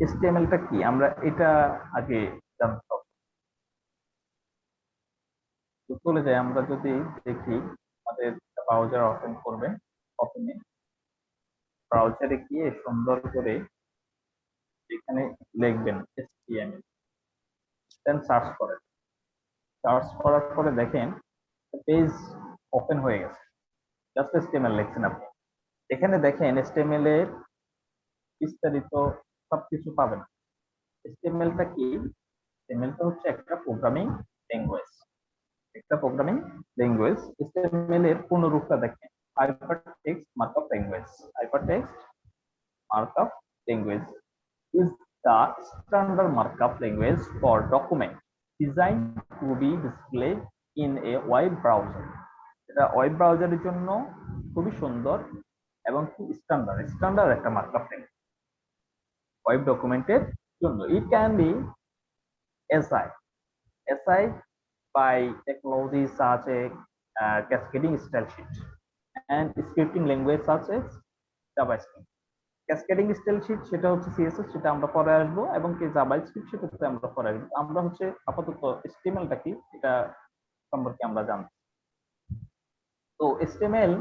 HTML টা কি আমরা এটা আগে জানতে হবে। তো চলে যাই, আমরা যদি দেখি আমাদের ব্রাউজার ওপেন করবেন, প্রথমে ব্রাউজারে গিয়ে সুন্দর করে এখানে লিখবেন HTML, দেন সার্চ করেন। সার্চ করার পরে দেখেন পেজ ওপেন হয়ে গেছে, জাস্ট HTML লিখছেন আপনি। এখানে দেখেন HTML এর বিস্তারিত সবকিছু পাবেন। HTML টা কি? HTML টা হচ্ছে একটা প্রোগ্রামিং ল্যাঙ্গুয়েজ, একটা প্রোগ্রামিং ল্যাঙ্গুয়েজ। HTML এর পূর্ণরূপটা দেখেন, hypertext markup language. Hypertext markup language is the standard markup language for document designed to be displayed in a web browser. এটা ওয়েব ব্রাউজারের জন্য খুবই সুন্দর এবং খুব স্ট্যান্ডার্ড একটা মার্কআপ ল্যাঙ্গুয়েজ ওয়েব ডকুমেন্টের জন্য। It can be SI by technologies such as cascading style sheet and scripting language such as JavaScript. Cascading style sheet সেটা হচ্ছে সিএসএস, সেটা আমরা পরে আসবো, এবং কি জাভাস্ক্রিপ্ট সেটাতে আমরা পরে আসবো। আমরা হচ্ছে আপাতত HTML টা কি এটা সম্পর্কে আমরা জানবো। তো HTML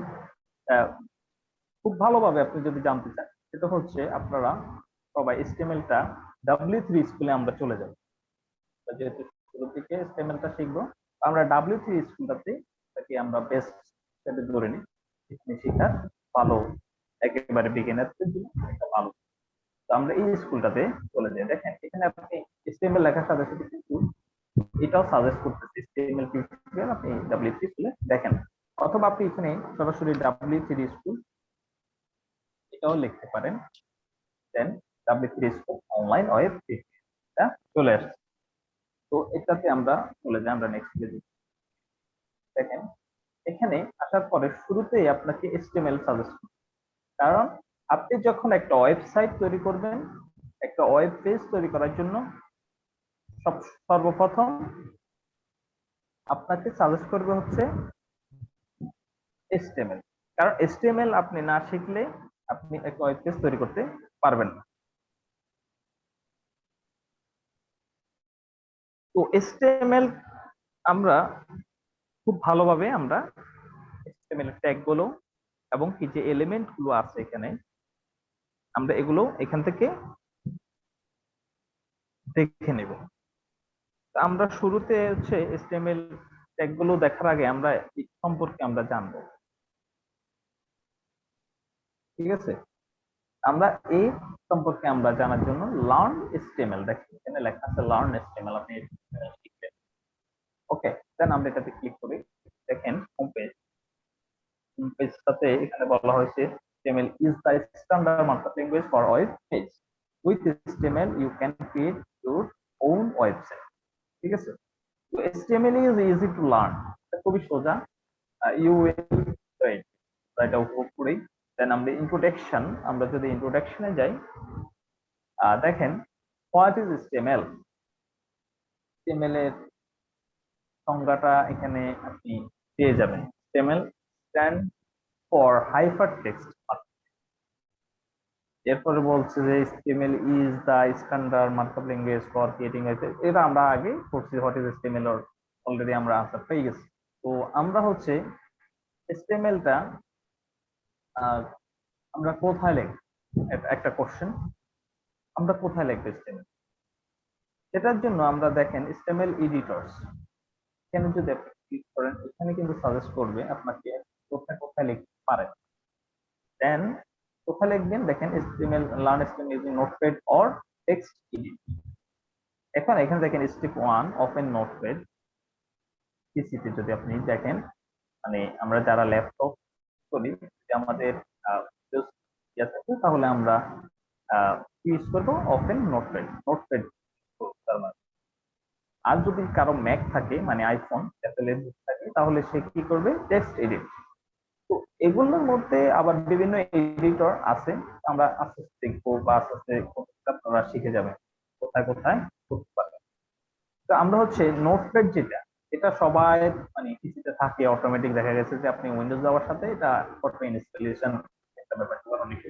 খুব ভালোভাবে আপনি যদি জানতে চান, সেটা হচ্ছে আপনারা সবাই HTML টা W3 স্কুলে আমরা চলে যাব। যেহেতু শুরু থেকে HTML টা শিখবো, আমরা W3 স্কুলটাতে তাকে আমরা বেস্ট হিসেবে ধরে নিই, এখানে শেখার ভালো, একেবারে বিগিনারদের জন্য একটা ভালো। তো আমরা এই স্কুলটাতে চলে যাই। দেখেন এখানে আপনি HTML লেখার সাথে সাথে কিন্তু এটাও সাজেস্ট করতেছে HTML টিউটোরিয়াল আপনি W3 স্কুলে দেখেন, অথবা আপনি এখানে সরাসরি W3 স্কুল এটাও লিখতে পারেন। দেন W3 স্কুল অনলাইন ওয়েব এটা চলে আসছে। তো এটাতে আমরা চলে যাই, আমরা নেক্সট পেজে। দেখেন এখানে আসার পরে শুরুতেই আপনাকে HTML সাজেস্ট করবে, কারণ আপনি যখন একটা ওয়েবসাইট তৈরি করবেন, একটা ওয়েব পেজ তৈরি করার জন্য সর্বপ্রথম আপনাকে সাজেস্ট করবে হচ্ছে HTML, কারণ HTML আপনি না শিখলে আপনি একটা ওয়েব পেজ তৈরি করতে পারবেন না। তো HTML আমরা খুব ভালোভাবে আমরা HTML ট্যাগ গুলো এবং কি যে এলিমেন্ট গুলো আছে এখানে, আমরা এগুলো এখান থেকে দেখে নেব। আমরা শুরুতে হচ্ছে HTML ট্যাগ গুলো দেখার আগে আমরা এই সম্পর্কে আমরা জানবো, ঠিক আছে? আমরা এই সম্পর্কে আমরা জানার জন্য লার্ন HTML, দেখেন এখানে লেখা আছে লার্ন HTML, আপনি শিখবেন। ওকে, দেন আমরা এটাতে ক্লিক করি। দেখেন হোম পেজটাতে এখানে বলা হয়েছে HTML is the standard markup language for web page. With HTML you can create your own website, ঠিক আছে? তো HTML is easy to learn, এটা খুবই সোজা। You will train, এটা উপভোগ করি। দেন আমরা ইন্ট্রোডাকশন, আমরা যদি ইন্ট্রোডাকশনে যাই, দেখেন হোয়াট ইজ HTML। HTML এর সংজ্ঞাটা এখানে আপনি পেয়ে যাবেন। HTML stand for hypertext. এরপরে বলছে যে HTML is the standard markup language for creating website. এটা আমরা আগে পড়ছি, হোয়াট ইজ HTML অলরেডি আমরা আনসার পেয়ে গেছি। তো আমরা হচ্ছে HTML টা আমরা কোথায় লিখব, একটা কোশ্চেন, আমরা কোথায় লিখব HTML? এটার জন্য আমরা দেখেন HTML এডিটরস, এখানে যদি আপনি ক্লিক করেন, এখানে কিন্তু সাজেস্ট করবে আপনাকে কোথায় কোথায় লিখতে পারেন। দেন কোথায় লিখবেন, দেখেন HTML learn HTML using notepad or text edit. এখন এখানে দেখেন স্টেপ 1 ওপেন নোটপ্যাড। পিসিতে যদি আপনি দেখেন, মানে আমরা যারা ল্যাপটপ করি, যদি আমাদের ইয়ে থাকে তাহলে আমরা ইউজ করব ওপেন নোটপ্যাড। নোটপ্যাড আর যদি কারো ম্যাক থাকে, মানে আইফোন অ্যাপেলের থাকে, তাহলে সে কি করবে, টেক্সট এডিট। তো এগুলোর মধ্যে আবার বিভিন্ন এডিটর আছে, আমরা আস্তে আস্তে দেখবো বা আস্তে আস্তে আপনারা শিখে যাবেন কোথায় কোথায় করতে পারবেন। তো আমরা হচ্ছে নোটপ্যাড যেটা, এটা সবাই মানে পিসিতে থাকে অটোমেটিক, দেখা গেছে যে আপনি উইন্ডোজ যাওয়ার সাথে এটা অটো ইনস্টলেশন একটা ব্যাপার অনেক,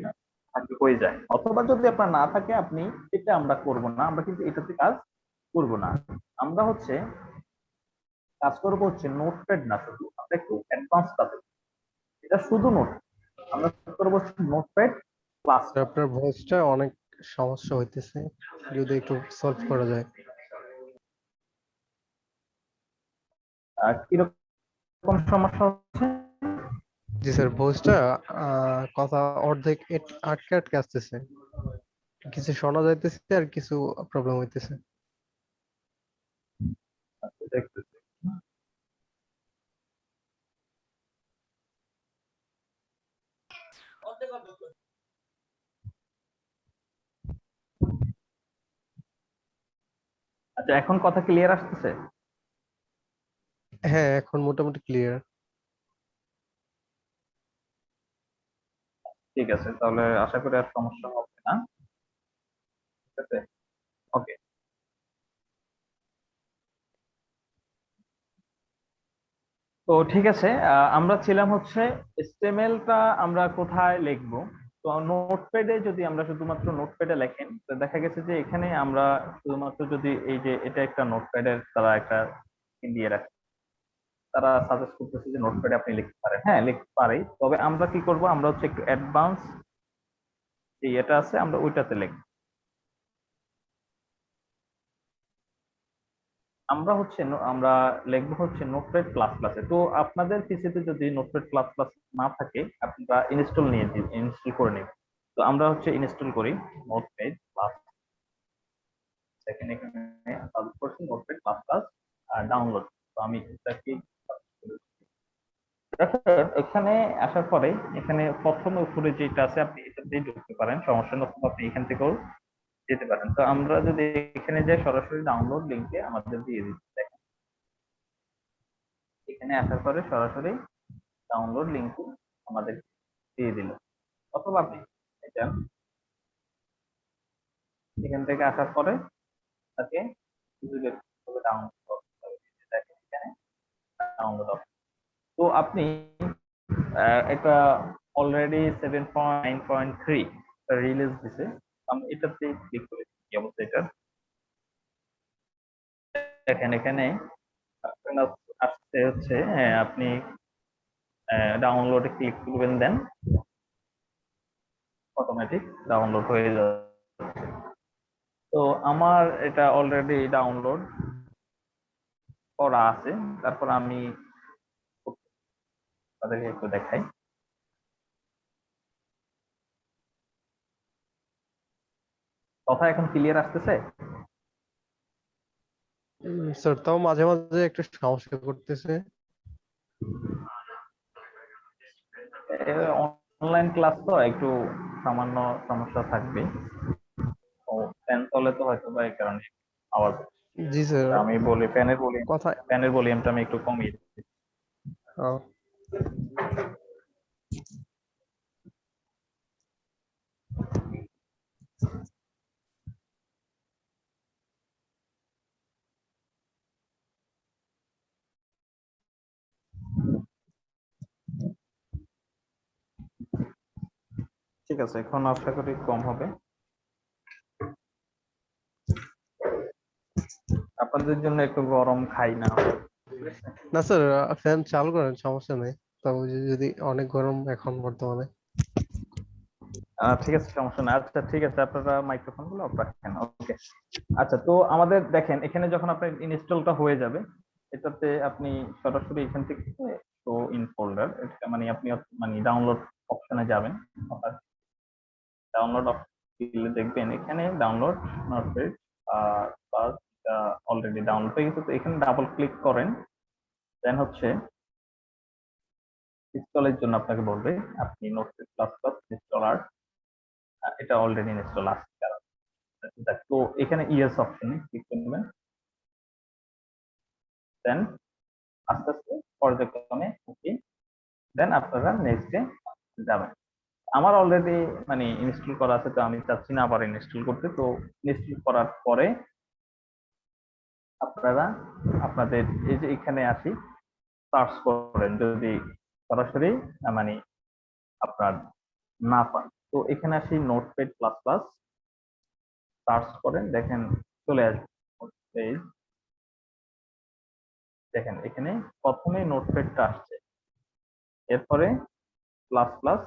থাকলে হয়ে যায়, অথবা যদি আপনার না থাকে আপনি এটা আমরা করব না, আমরা কিন্তু এটাতে কাজ করব না। আমরা হচ্ছে কাজ করবো হচ্ছে নোটপ্যাড না, শুধু আমরা একটু অ্যাডভান্স কাজে, এটা শুধু নোট, আমরা কাজ করবো হচ্ছে নোটপ্যাড প্লাস। স্যার, আপনার ভয়েসটা অনেক সমস্যা হইতেছে, যদি একটু সলভ করা যায়। কিরকম সমস্যা হচ্ছে? জি স্যার, ভয়েসটা কথা অর্ধেক আটকে আটকে আসতেছে, কিছু শোনা যাইতেছে আর কিছু প্রবলেম হইতেছে। দেখতেছি। আচ্ছা, এখন কথা ক্লিয়ার আসতেছে? হ্যাঁ, এখন মোটামুটি ক্লিয়ার। ঠিক আছে, তাহলে আশা করি আর সমস্যা হবে না। ঠিক আছে, ওকে। তো ঠিক আছে, আমরা ছিলাম হচ্ছে এসটিএমএলটা আমরা কোথায় লিখবো। তো নোটপ্যাডে যদি আমরা শুধুমাত্র নোটপ্যাডে লেখেন, তো দেখা গেছে যে এখানে আমরা শুধুমাত্র যদি এই যে এটা একটা নোটপ্যাডের তারা একটা দিয়ে রাখে, তারা সাজেস্ট করতেছে যে নোটপ্যাডে আপনি লিখতে পারেন, হ্যাঁ লিখতে পারি, তবে আমরা কি করব, আমরা হচ্ছে একটু অ্যাডভান্স যে এটা আছে আমরা ওইটাতে লিখব। আমরা লিখবো হচ্ছে নোটপ্যাড প্লাস প্লাসে। তো আপনাদের পিসিতে যদি নোটপ্যাড প্লাস প্লাস না থাকে, আপনারা ইনস্টল করে নেবেন। তো আমরা হচ্ছে ইনস্টল করি নোটপ্যাড প্লাস, সেখানে এখানে সাজেস্ট করছি নোটপ্যাড প্লাস প্লাস ডাউনলোড। তো আমি এটাকে দেখেন, এখানে আসার পরে এখানে প্রথম উপরে যেটা আছে আপনি এটা দিয়ে ঢুকতে পারেন, সমস্যা নেই, অথবা আপনি এখান থেকেও যেতে পারেন। তো আমরা যদি এখানে যাই, সরাসরি ডাউনলোড লিংকে আমাদের দিয়ে দিচ্ছি, দেখেন এখানে আসার পরে সরাসরি ডাউনলোড লিংক আমাদের দিয়ে দিল। অথবা আপনি এটা এখান থেকে আসার পরে তাকে ডাউনলোড করতে হবে, দেখেন এখানে ডাউনলোড। তো আপনি এটা অলরেডি 7.9.3 রিলিজ দিছে, আমি এটাতে ক্লিক করে কি অবস্থা এটা দেখেন। এখানে আসতে হচ্ছে, আপনি ডাউনলোডে ক্লিক করবেন, দেন অটোমেটিক ডাউনলোড হয়ে যাবে। তো আমার এটা অলরেডি ডাউনলোড করা আছে, তারপর আমি তাদেরকে একটু দেখাই। কথা এখন ক্লিয়ার আসতেছে? স্যার, তাও মাঝে মাঝে একটু সমস্যা করতেছে। অনলাইন ক্লাস তো একটু সামান্য সমস্যা থাকবে। ও ফ্যান চলে তো হয়তো বা এই কারণে আওয়াজ। জি স্যার। আমি বলি কথা। ফ্যানের ভলিউমটা আমি একটু কমিয়ে দিই। আহ, ঠিক আছে, এখন আশা করি কম হবে। আপনাদের জন্য একটু গরম খাই না। না স্যার, ফ্যান চালু করেন, সমস্যা নেই। তবে যদি অনেক গরম এখন বর্তমানে। ঠিক আছে, সমস্যা না। আচ্ছা ঠিক আছে, আপনারা মাইক্রোফোন গুলো অফ রাখেন, ওকে। আচ্ছা, তো আমাদের দেখেন এখানে যখন আপনার ইনস্টলটা হয়ে যাবে, এটাতে আপনি সরাসরি এখান থেকে তো ইন ফোল্ডার, এটা মানে আপনি মানে ডাউনলোড অপশনে যাবেন। ডাউনলোড অপশনে দেখবেন এখানে download notepad plus, already download হয়ে গেছে। তো এখানে ডাবল ক্লিক করেন, দেন হচ্ছে ইনস্টলের জন্য আপনাকে বলবে আপনি নোটপ্যাড প্লাস প্লাস ইনস্টলার, এটা অলরেডি ইনস্টল আছে। তো এখানে ইয়েস অপশনে ক্লিক করবেন, দেন আস্তে আস্তে পর্যায়ক্রমে ওকে, দেন আপনারা নেক্সটে যাবেন। আমার অলরেডি মানে ইনস্টল করা আছে, তো আমি চাচ্ছি না আবার ইনস্টল করতে। তো ইনস্টল করার পরে আপনারা আপনাদের এই যে এখানে আসি সার্চ করেন, যদি সরাসরি মানে আপনার না পান, তো এখানে আসি নোটপ্যাড প্লাস প্লাস সার্চ করেন, দেখেন চলে আসবে নোটপ্যাড। দেখেন এখানে প্রথমে নোটপ্যাডটা আসছে, এরপরে প্লাস প্লাস,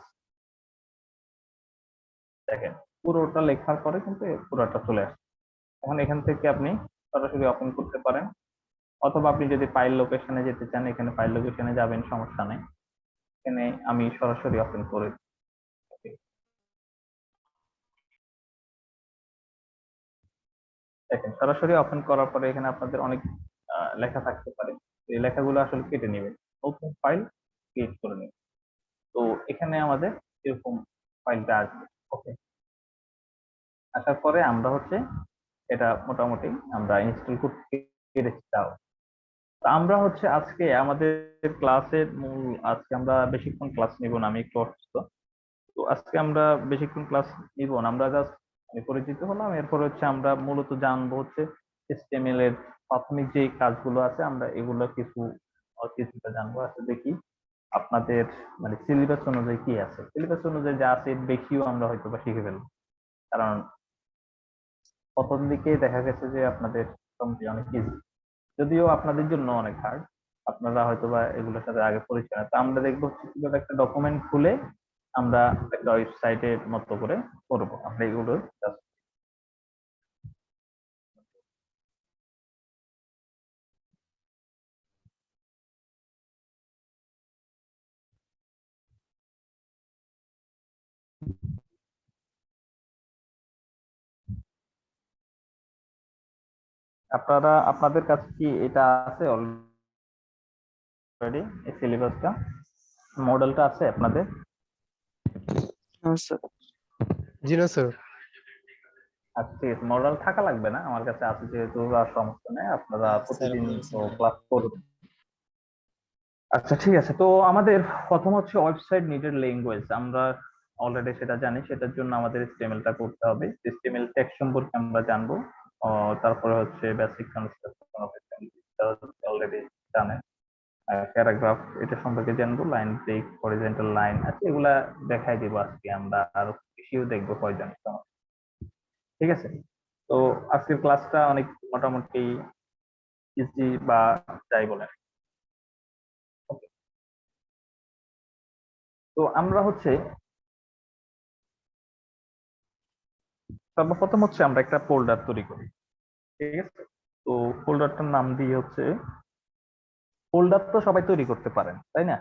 দেখেন পুরোটা লেখার পরে কিন্তু পুরোটা চলে আসছে। এখন এখান থেকে আপনি সরাসরি ওপেন করতে পারেন, অথবা আপনি যদি ফাইল লোকেশনে যেতে চান এখানে ফাইল লোকেশনে যাবেন, সমস্যা নেই। এখানে আমি সরাসরি ওপেন করে দিচ্ছি। দেখেন সরাসরি ওপেন করার পরে এখানে আপনাদের অনেক লেখা থাকতে পারে, এই লেখাগুলো আসলে কেটে নেবেন, নতুন ফাইল ক্রিয়েট করে নেবেন। তো এখানে আমাদের এরকম ফাইলটা আসবে। ওকে, আসার পরে আমরা হচ্ছে এটা মোটামুটি আমরা ইনস্টল করতে পেরেছি। তাও তো আমরা হচ্ছে আজকে আমাদের ক্লাসের মূল, আজকে আমরা বেশিক্ষণ ক্লাস নিব না, আমি একটু অসুস্থ। তো আজকে আমরা বেশিক্ষণ ক্লাস নিব না, আমরা জাস্ট পরিচিত হলাম, এরপর হচ্ছে আমরা মূলত জানবো হচ্ছে HTML এর প্রাথমিক যে কাজগুলো আছে আমরা এগুলো কিছুটা জানবো। আচ্ছা দেখি আপনাদের মানে সিলেবাস অনুযায়ী কি আছে, সিলেবাস অনুযায়ী যা আছে এর বেশিও আমরা হয়তো বা শিখে ফেলবো, কারণ প্রথম দিকে দেখা গেছে যে আপনাদের মোটামুটি অনেক ইজি, যদিও আপনাদের জন্য অনেক হার্ড, আপনারা হয়তো বা এগুলোর সাথে আগে পরিচয় না। তো আমরা দেখবো হচ্ছে কিভাবে একটা ডকুমেন্ট খুলে আমরা একটা ওয়েবসাইটের মতো করে করবো, আমরা এগুলো just আপনাদের কাছে কি এটা আছে অলরেডি, এই সিলেবাসটা মডেলটা আছে আপনাদের? হ্যাঁ স্যার। জি না স্যার। আচ্ছা ঠিক আছে, মডেল থাকা লাগবে না, আমার কাছে আছে যেহেতু, আর সমস্যা নেই, আপনারা স্যার প্রতিদিন তো বলছিলেন। ক্লাস করবেন। আচ্ছা ঠিক আছে, তো আমাদের প্রথম হচ্ছে ওয়েবসাইট নিডেড ল্যাঙ্গুয়েজ, আমরা অলরেডি সেটা জানি, সেটার জন্য আমাদের HTML টা করতে হবে, HTML ট্যাগ সম্পর্কে আমরা জানবো। তারপরে হচ্ছে basic construction of HTML already জানেন, প্যারাগ্রাফ এটা সম্পর্কে জানবো, লাইন ব্রেক, হরিজন্টাল লাইন আছে, এগুলা দেখাই দিব আজকে, আমরা আরো বেশিও দেখবো কয়জন, ঠিক আছে। তো আজকের ক্লাসটা অনেক মোটামুটি ইজি বা যাই বলেন। Okay, তো আমরা হচ্ছে সর্বপ্রথম হচ্ছে আমরা একটা ফোল্ডার তৈরি করি, ঠিক আছে। তো ফোল্ডারটার নাম দিয়ে হচ্ছে, ফোল্ডার তো সবাই তৈরি করতে পারেন তাই না,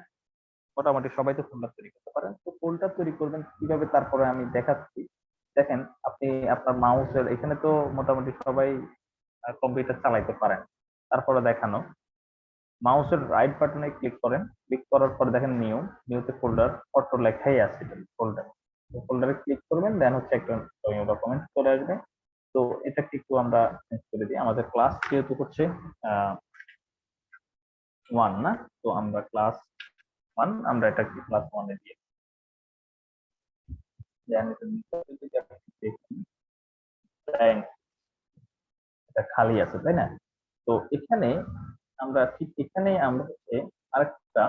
মোটামুটি সবাই তো ফোল্ডার তৈরি করতে পারেন। তো ফোল্ডার তৈরি করবেন কিভাবে তারপরে আমি দেখাচ্ছি। দেখেন আপনি আপনার মাউসের এখানে তো মোটামুটি সবাই কম্পিউটার চালাইতে পারেন, তারপরে দেখানো মাউসের রাইট বাটনে ক্লিক করেন, ক্লিক করার পর দেখেন নিউতে ফোল্ডার, অটো লেখাই আছে ফোল্ডার, ফোল্ডারে ক্লিক করবেন, দেন হচ্ছে একটা ডকুমেন্ট চলে আসবে। তো এটা একটু আমরা চেঞ্জ করে দিই, আমাদের ক্লাস যেহেতু হচ্ছে 1 না, তো আমরা ক্লাস 1, আমরা এটা ক্লাস 1 এ দিয়ে দেন এটা এটা খালি আছে তাই না। তো এখানে আমরা ঠিক এখানে আমরা হচ্ছে আরেকটা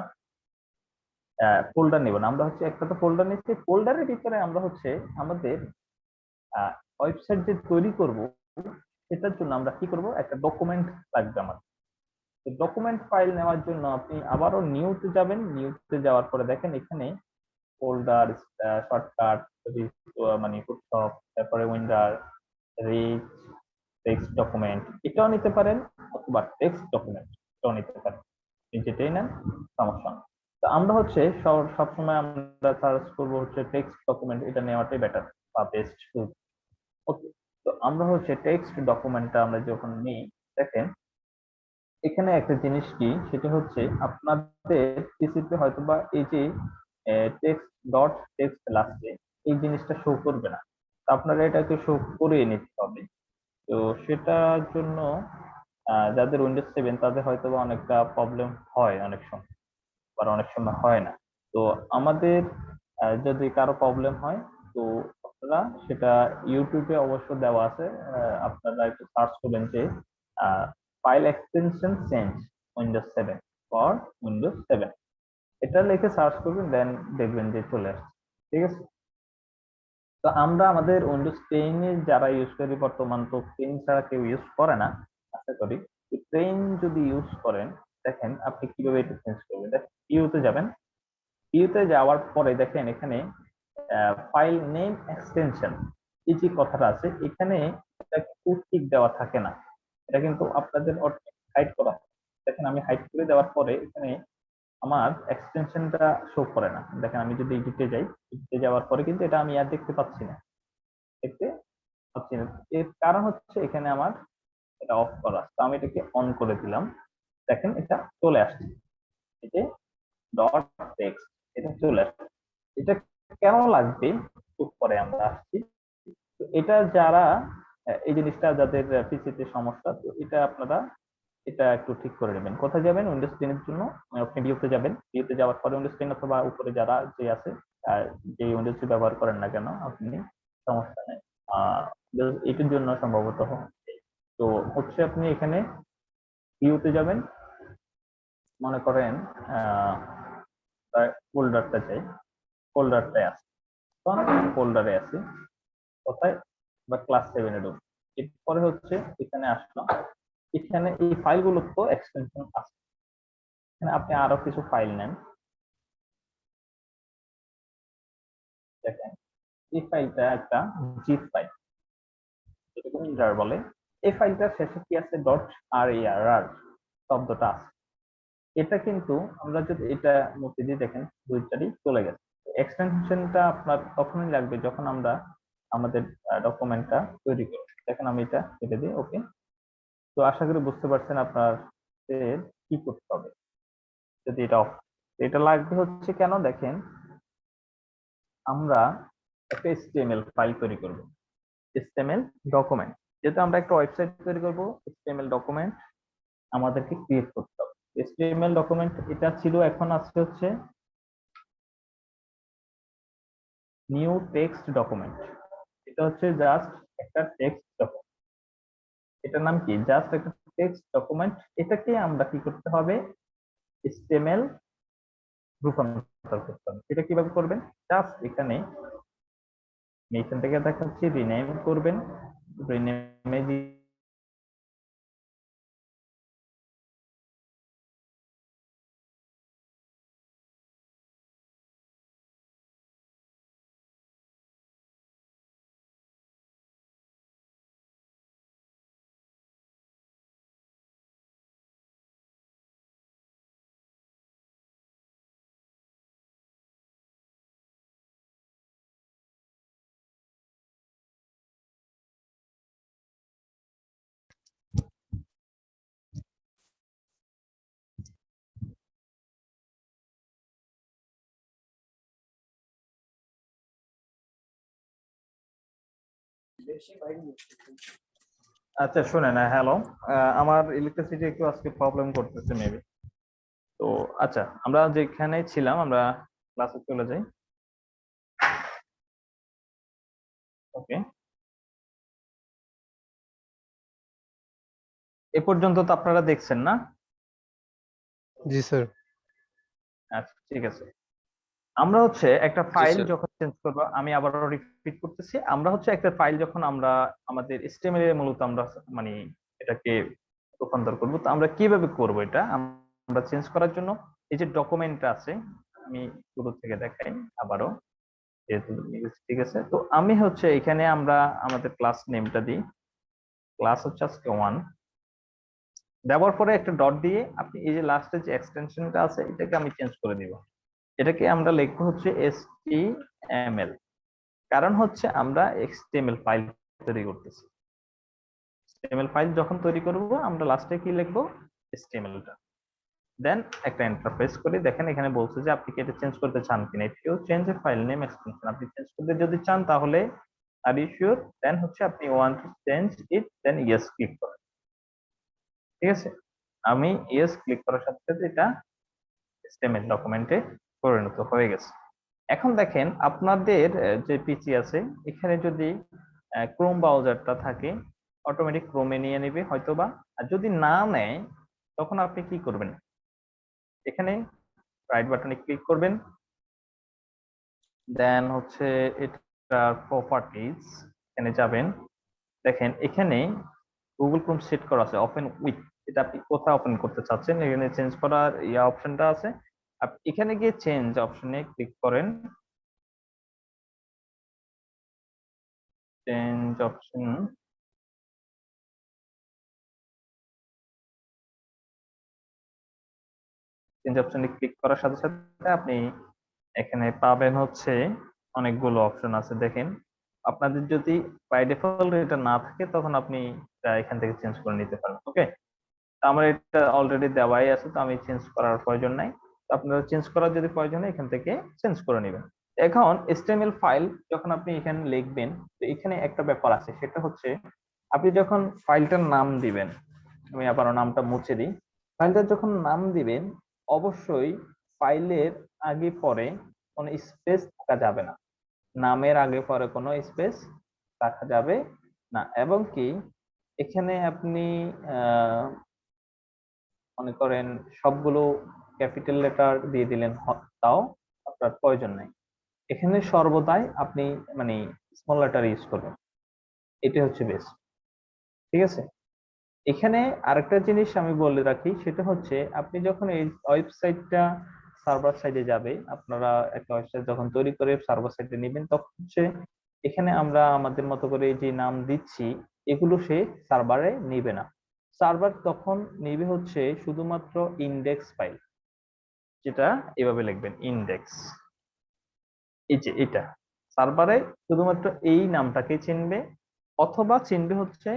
ফোল্ডার নিব না, আমরা হচ্ছে একটা তো ফোল্ডার নিচ্ছি, ফোল্ডারের ভিতরে আমরা হচ্ছে আমাদের ওয়েবসাইট যে তৈরি করব সেটার জন্য আমরা কি করব, একটা ডকুমেন্ট লাগবে আমার। তো ডকুমেন্ট ফাইল নেওয়ার জন্য আপনি আবারও নিউতে যাবেন, নিউতে যাওয়ার পরে দেখেন এখানে ফোল্ডার, শর্টকাট, মানে ফুটসব, তারপরে উইন্ডার, রিচ, টেক্সট ডকুমেন্ট এটাও নিতে পারেন, অথবা টেক্সট ডকুমেন্ট এটাও নিতে পারেন, আপনি যেটাই নেন সমস্যা নেই। তো আমরা হচ্ছে সবসময় আমরা সার্চ করবো হচ্ছে টেক্সট ডকুমেন্ট, এটা নেওয়াটাই বেটার বা বেস্ট। ওকে, তো আমরা হচ্ছে টেক্সট ডকুমেন্টটা আমরা যখন নিই, দেখেন এখানে একটা জিনিস কি, সেটা হচ্ছে আপনাদের পিসিতে হয়তোবা এই যে টেক্সট ডট টেক্সট লাস্টে এই জিনিসটা শো করবে না, তো আপনারা এটাকে শো করিয়ে নিতে হবে। তো সেটার জন্য যাদের উইন্ডোজ 7 তাদের হয়তোবা অনেকটা প্রবলেম হয় অনেক সময়, আবার অনেক সময় হয় না। তো আমাদের যদি কারো প্রবলেম হয়, তো আপনারা সেটা ইউটিউবে অবশ্য দেওয়া আছে, আপনারা একটু সার্চ করবেন যে file extension change Windows 7 for Windows 7, এটা লিখে সার্চ করবেন, দেন দেখবেন যে চলে আসছে, ঠিক আছে। তো আমরা আমাদের উইন্ডোজ 10 এ যারা ইউজ করি বর্তমান, তো 10 ছাড়া কেউ ইউজ করে না আশা করি। 10 যদি ইউজ করেন, দেখেন আপনি কিভাবে এটা চেঞ্জ করবেন। দেখেন ভিউতে যাবেন, ভিউতে যাওয়ার পরে দেখেন এখানে ফাইল নেম এক্সটেনশন এই যে কথাটা আছে এখানে, এটা কিন্তু টিক দেওয়া থাকে না, এটা কিন্তু আপনাদের হাইড করা। দেখেন আমি হাইড করে দেওয়ার পরে এখানে আমার এক্সটেনশনটা শো করে না। দেখেন আমি যদি এডিটে যাই, এডিটে যাওয়ার পরে কিন্তু এটা আমি আর দেখতে পাচ্ছি না, দেখতে পাচ্ছি না। এর কারণ হচ্ছে এখানে আমার এটা অফ করা, তো আমি এটাকে অন করে দিলাম। দেখেন এটা চলে আসছে, এই যে ডট টেক্সট, এটা চলে আসছে। এটা কেন লাগবে একটু পরে আমরা আসছি। তো এটা যারা এই জিনিসটা যাদের পিসিতে সমস্যা, তো এটা আপনারা এটা একটু ঠিক করে নেবেন। কোথায় যাবেন? উইন্ডোজ 10 এর জন্য আপনি ভিউতে যাবেন, ভিউতে যাওয়ার পরে উইন্ডোজ 10 অথবা উপরে যারা যে আছে যে উইন্ডোজ ব্যবহার করেন না কেন আপনি, সমস্যা নেই। এটার জন্য সম্ভবত তো হচ্ছে আপনি এখানে ভিউতে যাবেন, মনে করেন ফোল্ডারটা চাই, ফোল্ডারটায় আছে, ফোল্ডারে আছে কোথায়, বা ক্লাস 7 এ ঢুকবো। এরপরে হচ্ছে এখানে আসলাম, এখানে এই ফাইলগুলো তো এক্সটেনশন আছে, এখানে আপনি আরো কিছু ফাইল নেন। দেখেন এই ফাইলটা একটা জিপ ফাইল, যেটাকে উইন্ডার বলে। এই ফাইলটার শেষে কি আছে? ডট আর আর শব্দটা আছে। এটা কিন্তু আমরা যদি এটা মুছে দিয়ে দেখেন দুইটারই চলে গেছে। এক্সটেনশনটা আপনার তখনই লাগবে যখন আমরা আমাদের ডকুমেন্টটা তৈরি করব। দেখেন আমি এটা কেটে দিই, ওকে। তো আশা করি বুঝতে পারছেন আপনার কি করতে হবে যদি এটা অফ। এটা লাগবে হচ্ছে কেন, দেখেন আমরা একটা HTML ফাইল তৈরি করব, HTML ডকুমেন্ট। যেহেতু আমরা একটা ওয়েবসাইট তৈরি করব, HTML ডকুমেন্ট আমাদেরকে ক্রিয়েট করতে হবে। HTML ডকুমেন্ট এটা ছিল, এখন আছে হচ্ছে নিউ টেক্সট ডকুমেন্ট। এটা হচ্ছে জাস্ট একটা টেক্সট ডকুমেন্ট, এটার নাম কি? জাস্ট একটা টেক্সট ডকুমেন্ট। এটাকে আমরা কি করতে হবে? HTML রূপান্তর করতে হবে। এটা কিভাবে করবেন? জাস্ট এখানে এখান থেকে দেখাচ্ছি, রিনেম করবেন, রিনেমে আচ্ছা শুনেন, হ্যালো, আমার ইলেকট্রিসিটি একটু আজকে প্রবলেম করতেছে মেবি। তো আচ্ছা, আমরা যেখানে ছিলাম আমরা ক্লাসে চলে যাই, ওকে। এ পর্যন্ত তো আপনারা দেখছেন না? জি স্যার। আচ্ছা ঠিক আছে। আমরা হচ্ছে একটা জি ফাইল স্যার। যখন চেঞ্জ করবো, আমি আবারও রিপিট করতেছি, আমরা হচ্ছে একটা ফাইল যখন আমরা আমাদের HTML এ মূলত আমরা মানে এটাকে রূপান্তর করব, তো আমরা কিভাবে করব এটা? আমরা চেঞ্জ করার জন্য এই যে ডকুমেন্টটা আছে, আমি শুরু থেকে দেখাই আবারও, যেহেতু ঠিক আছে। তো আমি হচ্ছে এখানে আমরা আমাদের ক্লাস নেমটা দিই, ক্লাস হচ্ছে আজকে 1, দেওয়ার পরে একটা ডট দিয়ে আপনি এই যে লাস্টে যে এক্সটেনশনটা আছে এটাকে আমি চেঞ্জ করে দিব। এটাকে আমরা লিখবো হচ্ছে HTML, কারণ হচ্ছে আমরা HTML ফাইল তৈরি করতেছি। HTML ফাইল যখন তৈরি করব আমরা লাস্টে কি লিখবো? HTML-টা। দেন একটা এন্টার প্রেস করি, দেখেন এখানে বলছে যে আপনি কি এটা চেঞ্জ করতে চান কিনা। If you change a file name extension, আপনি চেঞ্জ করতে যদি চান তাহলে আর ইউ শিওর, দেন হচ্ছে আপনি want to change it, then yes click করেন। ঠিক আছে, আমি ইয়েস ক্লিক করার সাথে সাথে এটা HTML ডকুমেন্টে পরিণত হয়ে গেছে। এখন দেখেন আপনাদের যে পিসি আছে এখানে যদি ক্রোম ব্রাউজারটা থাকে, অটোমেটিক ক্রোমে নিয়ে নেবে হয়তোবা। আর যদি না নেয় তখন আপনি কি করবেন? এখানে রাইট বাটনে ক্লিক করবেন, দেন হচ্ছে এটা প্রপার্টিজ এখানে যাবেন, দেখেন এখানে গুগল ক্রোম সেট করা আছে ওপেন উইথ, এটা আপনি কোথায় ওপেন করতে চাচ্ছেন, এখানে চেঞ্জ করার অপশনটা আছে, আপনি এখানে গিয়ে চেঞ্জ অপশনে ক্লিক করেন, চেঞ্জ অপশন, চেঞ্জ অপশনে ক্লিক করার সাথে সাথে আপনি এখানে পাবেন হচ্ছে অনেকগুলো অপশন আছে, দেখেন আপনাদের যদি বাই ডিফল্ট এটা না থাকে তখন আপনি এটা এখান থেকে চেঞ্জ করে নিতে পারবেন। ওকে, আমার এটা অলরেডি দেওয়াই আছে, তো আমি চেঞ্জ করার প্রয়োজন নাই, তো আপনারা চেঞ্জ করার যদি প্রয়োজন হয় এখান থেকে চেঞ্জ করে নেবেন। এখন HTML ফাইল যখন আপনি এখানে লিখবেন, তো এখানে একটা ব্যাপার আছে, সেটা হচ্ছে আপনি যখন ফাইলটার নাম দিবেন, আমি আবার নামটা মুছে দিই, ফাইলটার যখন নাম দিবেন অবশ্যই ফাইলের আগে পরে কোনো স্পেস থাকা যাবে না, নামের আগে পরে কোনো স্পেস রাখা যাবে না, এবং কি এখানে আপনি মনে করেন সবগুলো ক্যাপিটাল লেটার দিয়ে দিলেন, তাও আপনার প্রয়োজন নাই, এখানে সর্বদাই আপনি মানে স্মল লেটার ইউজ করবেন, এটা হচ্ছে বেস্ট। ঠিক আছে, এখানে আরেকটা জিনিস আমি বলে রাখি, সেটা হচ্ছে আপনি যখন এই ওয়েবসাইটটা সার্ভার সাইডে যাবে, আপনারা একটা ওয়েবসাইট যখন তৈরি করে সার্ভার সাইডে নেবেন, তখন হচ্ছে এখানে আমরা আমাদের মতো করে যে নাম দিচ্ছি এগুলো সে সার্ভারে নিবে না, সার্ভার তখন নিবে হচ্ছে শুধুমাত্র ইন্ডেক্স ফাইল, যেটা এভাবে লিখবেন ইন্ডেক্স, এই যে এটা সার্ভারে শুধুমাত্র এই নামটাকে চিনবে, অথবা চিনবে হচ্ছে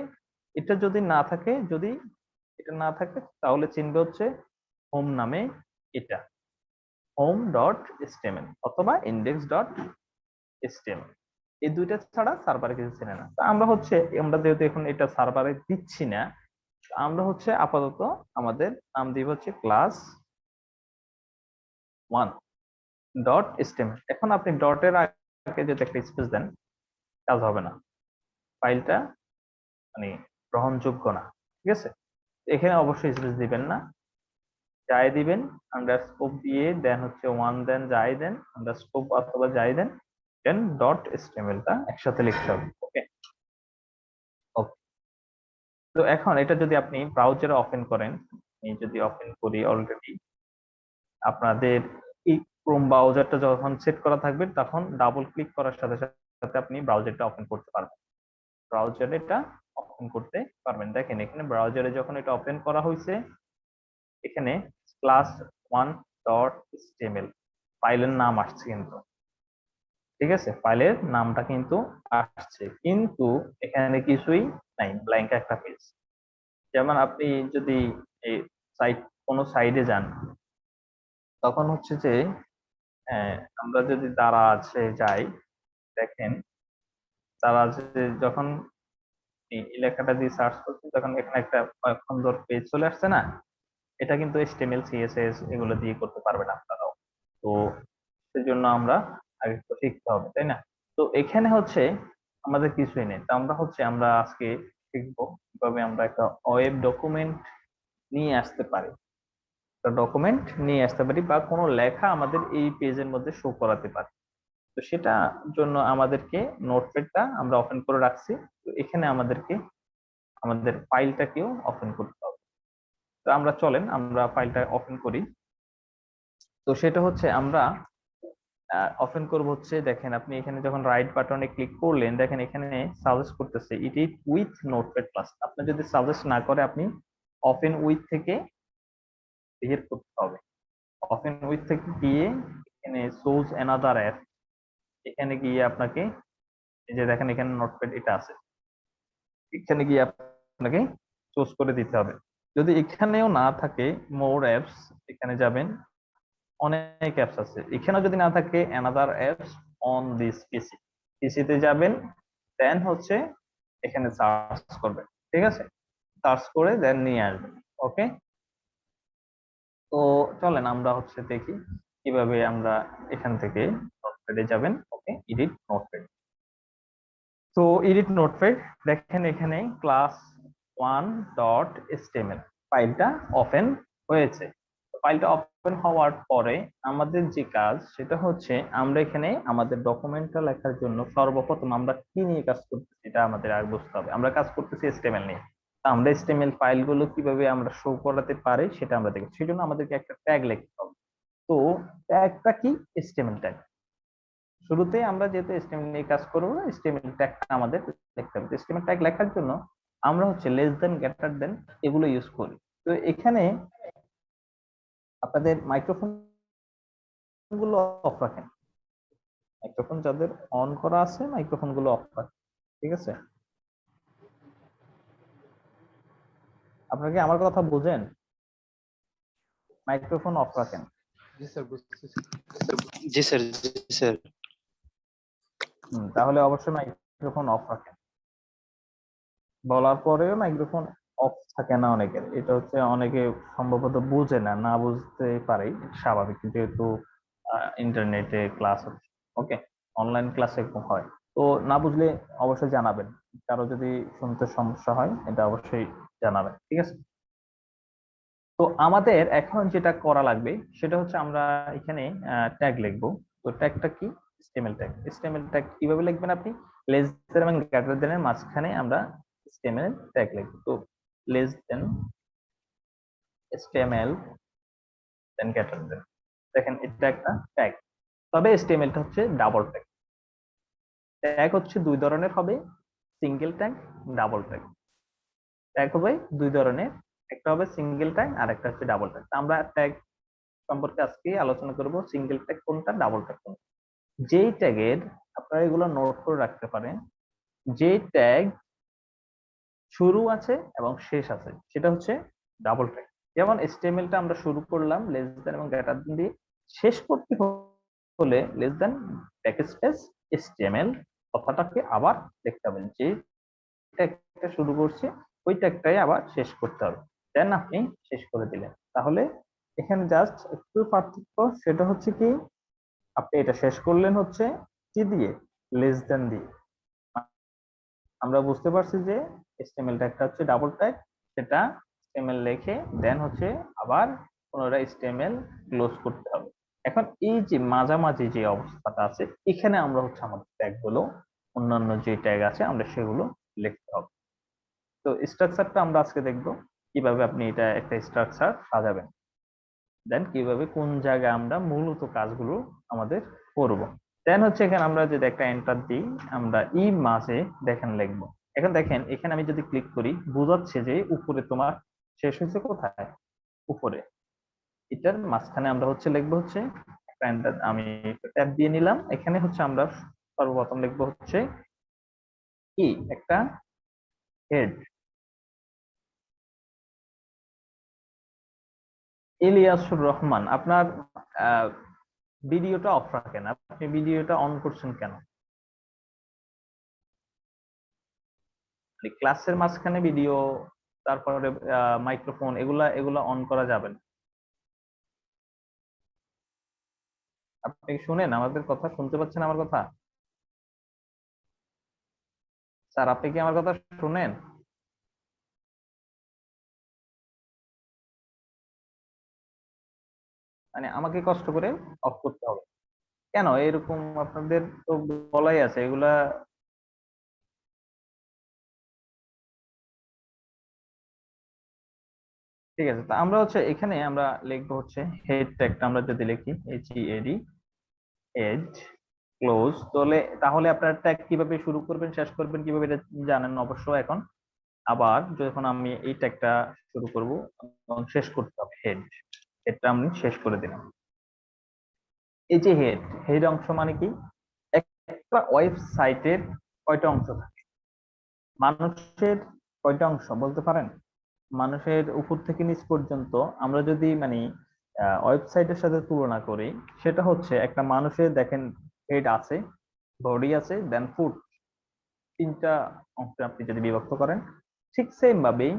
এটা যদি না থাকে, যদি এটা না থাকে তাহলে চিনবে হচ্ছে হোম নামে, এটা হোম ডট এচটিএমএল অথবা ইন্ডেক্স ডট এচটিএমএল, এই দুইটা ছাড়া সার্ভারে কিছু চেনে না। তো আমরা যেহেতু এখন এটা সার্ভারে দিচ্ছি না, আমরা হচ্ছে আপাতত আমাদের নাম দিব হচ্ছে ক্লাস 1 ডট এচটিএমএল। এখন আপনি ডটের আগে যদি একটা স্পেস দেন কাজ হবে না, ফাইলটা মানে গ্রহণযোগ্য না। ঠিক আছে, এখানে অবশ্যই স্পেস দিবেন না, যাই দিবেন আন্ডারস্কোপ দিয়ে, দেন হচ্ছে 1, দেন যাই দেন আন্ডারস্কোপ অথবা যাই দেন, দেন ডট এচটিএমএল টা একসাথে লিখতে হবে। ওকে ওকে, তো এখন এটা যদি আপনি ব্রাউজারে ওপেন করেন, আমি যদি ওপেন করি, অলরেডি আপনাদের এই ক্রোম ব্রাউজারটা যখন সেট করা থাকবে তখন ডাবল ক্লিক করার সাথে সাথে আপনি ব্রাউজারটা ওপেন করতে পারবেন, ব্রাউজারে এটা ওপেন করতে পারবেন। দেখেন এখানে ব্রাউজারে যখন এটা ওপেন করা হয়েছে, এখানে ক্লাস 1 ডট এচটিএমএল ফাইলের নাম আসছে কিন্তু, ঠিক আছে, ফাইলের নামটা কিন্তু আসছে, কিন্তু এখানে কিছুই নাই, ব্ল্যাঙ্ক একটা পেজ। যেমন আপনি যদি এই কোনো সাইডে যান, তখন হচ্ছে যে আমরা যদি দ্বারা আছে যাই, দেখেন তারা যখন এই লেখাটা দিয়ে সার্চ করছি তখন এখানে একটা সুন্দর পেজ চলে আসছে না, এটা কিন্তু HTML CSS এগুলো দিয়ে করতে পারবেন আপনারাও, তো সেজন্য আমরা আগে তো শিখতে হবে, তাই না? তো এখানে হচ্ছে আমাদের কিছুই নেই, তো আমরা আজকে শিখবো কিভাবে আমরা একটা ওয়েব ডকুমেন্ট নিয়ে আসতে পারি, একটা ডকুমেন্ট নিয়ে আসতে পারি বা কোনো লেখা আমাদের এই পেজের মধ্যে শো করাতে পারি। তো সেটা জন্য আমাদেরকে নোটপ্যাডটা আমরা ওপেন করে রাখছি, তো এখানে আমাদেরকে আমাদের ফাইলটাকেও ওপেন করতে হবে। তো চলেন আমরা ফাইলটা ওপেন করি। তো সেটা হচ্ছে আমরা ওপেন করব হচ্ছে, দেখেন আপনি এখানে যখন রাইট বাটনে ক্লিক করলেন, দেখেন এখানে সাজেস্ট করতেছে এডিট উইথ নোটপ্যাড প্লাস, আপনি যদি সাজেস্ট না করে আপনি ওপেন উইথ থেকে বের করতে হবে, ওপেন উইথ থেকে গিয়ে এখানে সোজ অ্যানাদার অ্যাপ, এখানে গিয়ে আপনাকে এই যে দেখেন এখানে নোটপ্যাড এটা আছে, এখানে গিয়ে আপনাকে চুজ করে দিতে হবে। যদি এখানেও না থাকে মোর অ্যাপস, এখানে যাবেন, অনেক অ্যাপস আছে, এখানে যদি না থাকে অ্যানাদার অ্যাপস অন দিস পিসি, পিসিতে যাবেন, দেন হচ্ছে এখানে সার্চ করবেন, ঠিক আছে, সার্চ করে দেন নিয়ে আসবেন। ওকে, তো চলেন আমরা হচ্ছে দেখি কিভাবে আমরা এখান থেকে নোটপ্যাডে যাবেন। ওকে, এডিট নোটপ্যাড, তো এডিট নোটপ্যাড, দেখেন এখানে ক্লাস 1 ডট এচটিএমএল ফাইলটা ওপেন হয়েছে। ফাইলটা ওপেন হওয়ার পরে আমাদের যে কাজ সেটা হচ্ছে আমরা এখানে আমাদের ডকুমেন্টটা লেখার জন্য সর্বপ্রথম আমরা কি নিয়ে কাজ করতেছি এটা আমাদের আগে বুঝতে হবে। আমরা কাজ করতেছি HTML নিয়ে। তা আমরা HTML ফাইলগুলো কিভাবে আমরা শো করাতে পারি সেটা আমরা দেখি। সেজন্য আমাদেরকে একটা ট্যাগ লিখতে হবে। তো ট্যাগটা কি? HTML tag. শুরুতে আমরা যেহেতু HTML নিয়ে কাজ করবো, HTML ট্যাগটা আমাদের লিখতে হবে। HTML ট্যাগ লেখার জন্য আমরা হচ্ছে লেস দেন, গ্রেটার দেন এগুলো ইউজ করি। তো এখানে আপনাদের মাইক্রোফোন গুলো অফ রাখেন। মাইক্রোফোন যাদের অন করা আছে মাইক্রোফোন গুলো অফ রাখেন। ঠিক আছে? আপনারা কি আমার কথা বুঝেন? মাইক্রোফোন অফ রাখেন। জি স্যার, বুঝতেছি। জি স্যার, জি স্যার। তাহলে অবশ্যই মাইক্রোফোন অফ রাখেন। বলার পরেও মাইক্রোফোন অফ থাকে না অনেকের। এটা হচ্ছে অনেকে সম্ভবত বুঝে না, না বুঝতে পারে, স্বাভাবিক, যেহেতু ইন্টারনেটে ক্লাস হচ্ছে। ওকে, অনলাইন ক্লাস এরকম হয়। তো না বুঝলে অবশ্যই জানাবেন। কারো যদি শুনতে সমস্যা হয় এটা অবশ্যই জানাবেন। ঠিক আছে? তো আমাদের এখন যেটা করা লাগবে সেটা হচ্ছে আমরা এখানে ট্যাগ লিখবো। তো ট্যাগটা কি? HTML tag. HTML ট্যাগ কিভাবে লিখবেন আপনি? লেস দেন এবং গ্রেটার দেন এর মাঝখানে আমরা HTML ট্যাগ লিখবো। তো লেস দেন HTML দেন গ্রেটার দেন, দেখেন এটা একটা ট্যাগ। তবে HTML টা হচ্ছে ডাবল ট্যাগ। ট্যাগ হচ্ছে দুই ধরনের হবে, single tag, double tag. Tag হবে দুই ধরনের, একটা হবে সিঙ্গেল ট্যাগ আর একটা হচ্ছে ডাবল ট্যাগ। আমরা ট্যাগ সম্পর্কে আজকে আলোচনা করব, সিঙ্গেল ট্যাগ কোনটা, ডাবল ট্যাগ কোনটা। যেই ট্যাগের, আপনারা এগুলো নোট করে রাখতে পারেন, যে ট্যাগ শুরু আছে এবং শেষ আছে সেটা হচ্ছে ডাবল ট্যাগ। যেমন HTML টা আমরা শুরু করলাম লেস দেন এবং গ্রেটার দেন দিয়ে, শেষ করতে হলে লেস দেন ব্যাকস্পেস HTML কথাটাকে আবার দেখতে হবে, যে ট্যাগটা শুরু করছে ওই ট্যাগটাই আবার শেষ করতে হবে। দেন আপনি শেষ করে দিলেন। তাহলে এখানে জাস্ট একটু পার্থক্য, সেটা হচ্ছে কি, আপনি এটা শেষ করলেন হচ্ছে কি দিয়ে? লেস দেন দিয়ে। আমরা বুঝতে পারছি যে HTML ট্যাগটা হচ্ছে ডাবল ট্যাগ, সেটা HTML লিখে দেন হচ্ছে আবার পুনরায় HTML ক্লোজ করতে হবে। এখন এই যে মাঝামাঝি যে অবস্থাটা আছে এখানে আমরা হচ্ছে আমাদের ট্যাগ গুলো, অন্যান্য যে ট্যাগ আছে আমরা সেগুলো লিখতে হবে। তো স্ট্রাকচারটা আমরা আজকে দেখব, কিভাবে আপনি এটা একটা স্ট্রাকচার সাজাবেন, দেন কিভাবে কোন জায়গায় আমরা মূলত কাজগুলো আমাদের করব। দেন হচ্ছে এখানে আমরা যদি একটা এন্টার দিই, আমরা ই মাঝে দেখেন লিখবো। এখন দেখেন এখানে আমি যদি ক্লিক করি বোঝাচ্ছে যে উপরে তোমার শেষ হয়েছে কোথায়? উপরে। এটার মাঝখানে আমরা হচ্ছে লিখবো হচ্ছে একটা এন্টার, আমি ট্যাব দিয়ে নিলাম। এখানে হচ্ছে আমরা সর্বপ্রথম লিখবো হচ্ছে কি, একটা হেড। ইলিয়াসুর রহমান, আপনার ভিডিওটা অফ রাখেন, আপনি ভিডিওটা অন করছেন কেন? ক্লাসের মাঝখানে ভিডিও, তারপরে মাইক্রোফোন, এগুলা এগুলা অন করা যাবে না। আপনি কি শুনেন আমাদের কথা? শুনতে পাচ্ছেন আমার কথা? স্যার আপনি কি আমার কথা শুনেন? মানে আমাকে কষ্ট করে অফ করতে হবে কেন? এরকম আপনাদের তো বলাই আছে এগুলা। ঠিক আছে, তো আমরা হচ্ছে এখানে আমরা লিখবো হচ্ছে হেড ট্যাগটা আমরা যদি লিখি HEAD, হেড ক্লোজ, তাহলে আপনার ট্যাগ কিভাবে শুরু করবেন শেষ করবেন কিভাবে এটা জানেন অবশ্য এখন। আবার যখন আমি এই ট্যাগটা শুরু করব এবং শেষ করতে হবে হেড, হেডটা আমি শেষ করে দিলাম। এই যে হেড, হেড অংশ মানে কি? একটা ওয়েবসাইটের কয়টা অংশ থাকে? মানুষের কয়টা অংশ বলতে পারেন? মানুষের উপর থেকে নিচ পর্যন্ত আমরা যদি মানে ওয়েবসাইটের সাথে তুলনা করি, সেটা হচ্ছে একটা মানুষের দেখেন হেড আছে, বডি আছে, দেন ফুট, তিনটা অংশে আপনি যদি বিভক্ত করেন, ঠিক সেম ভাবেই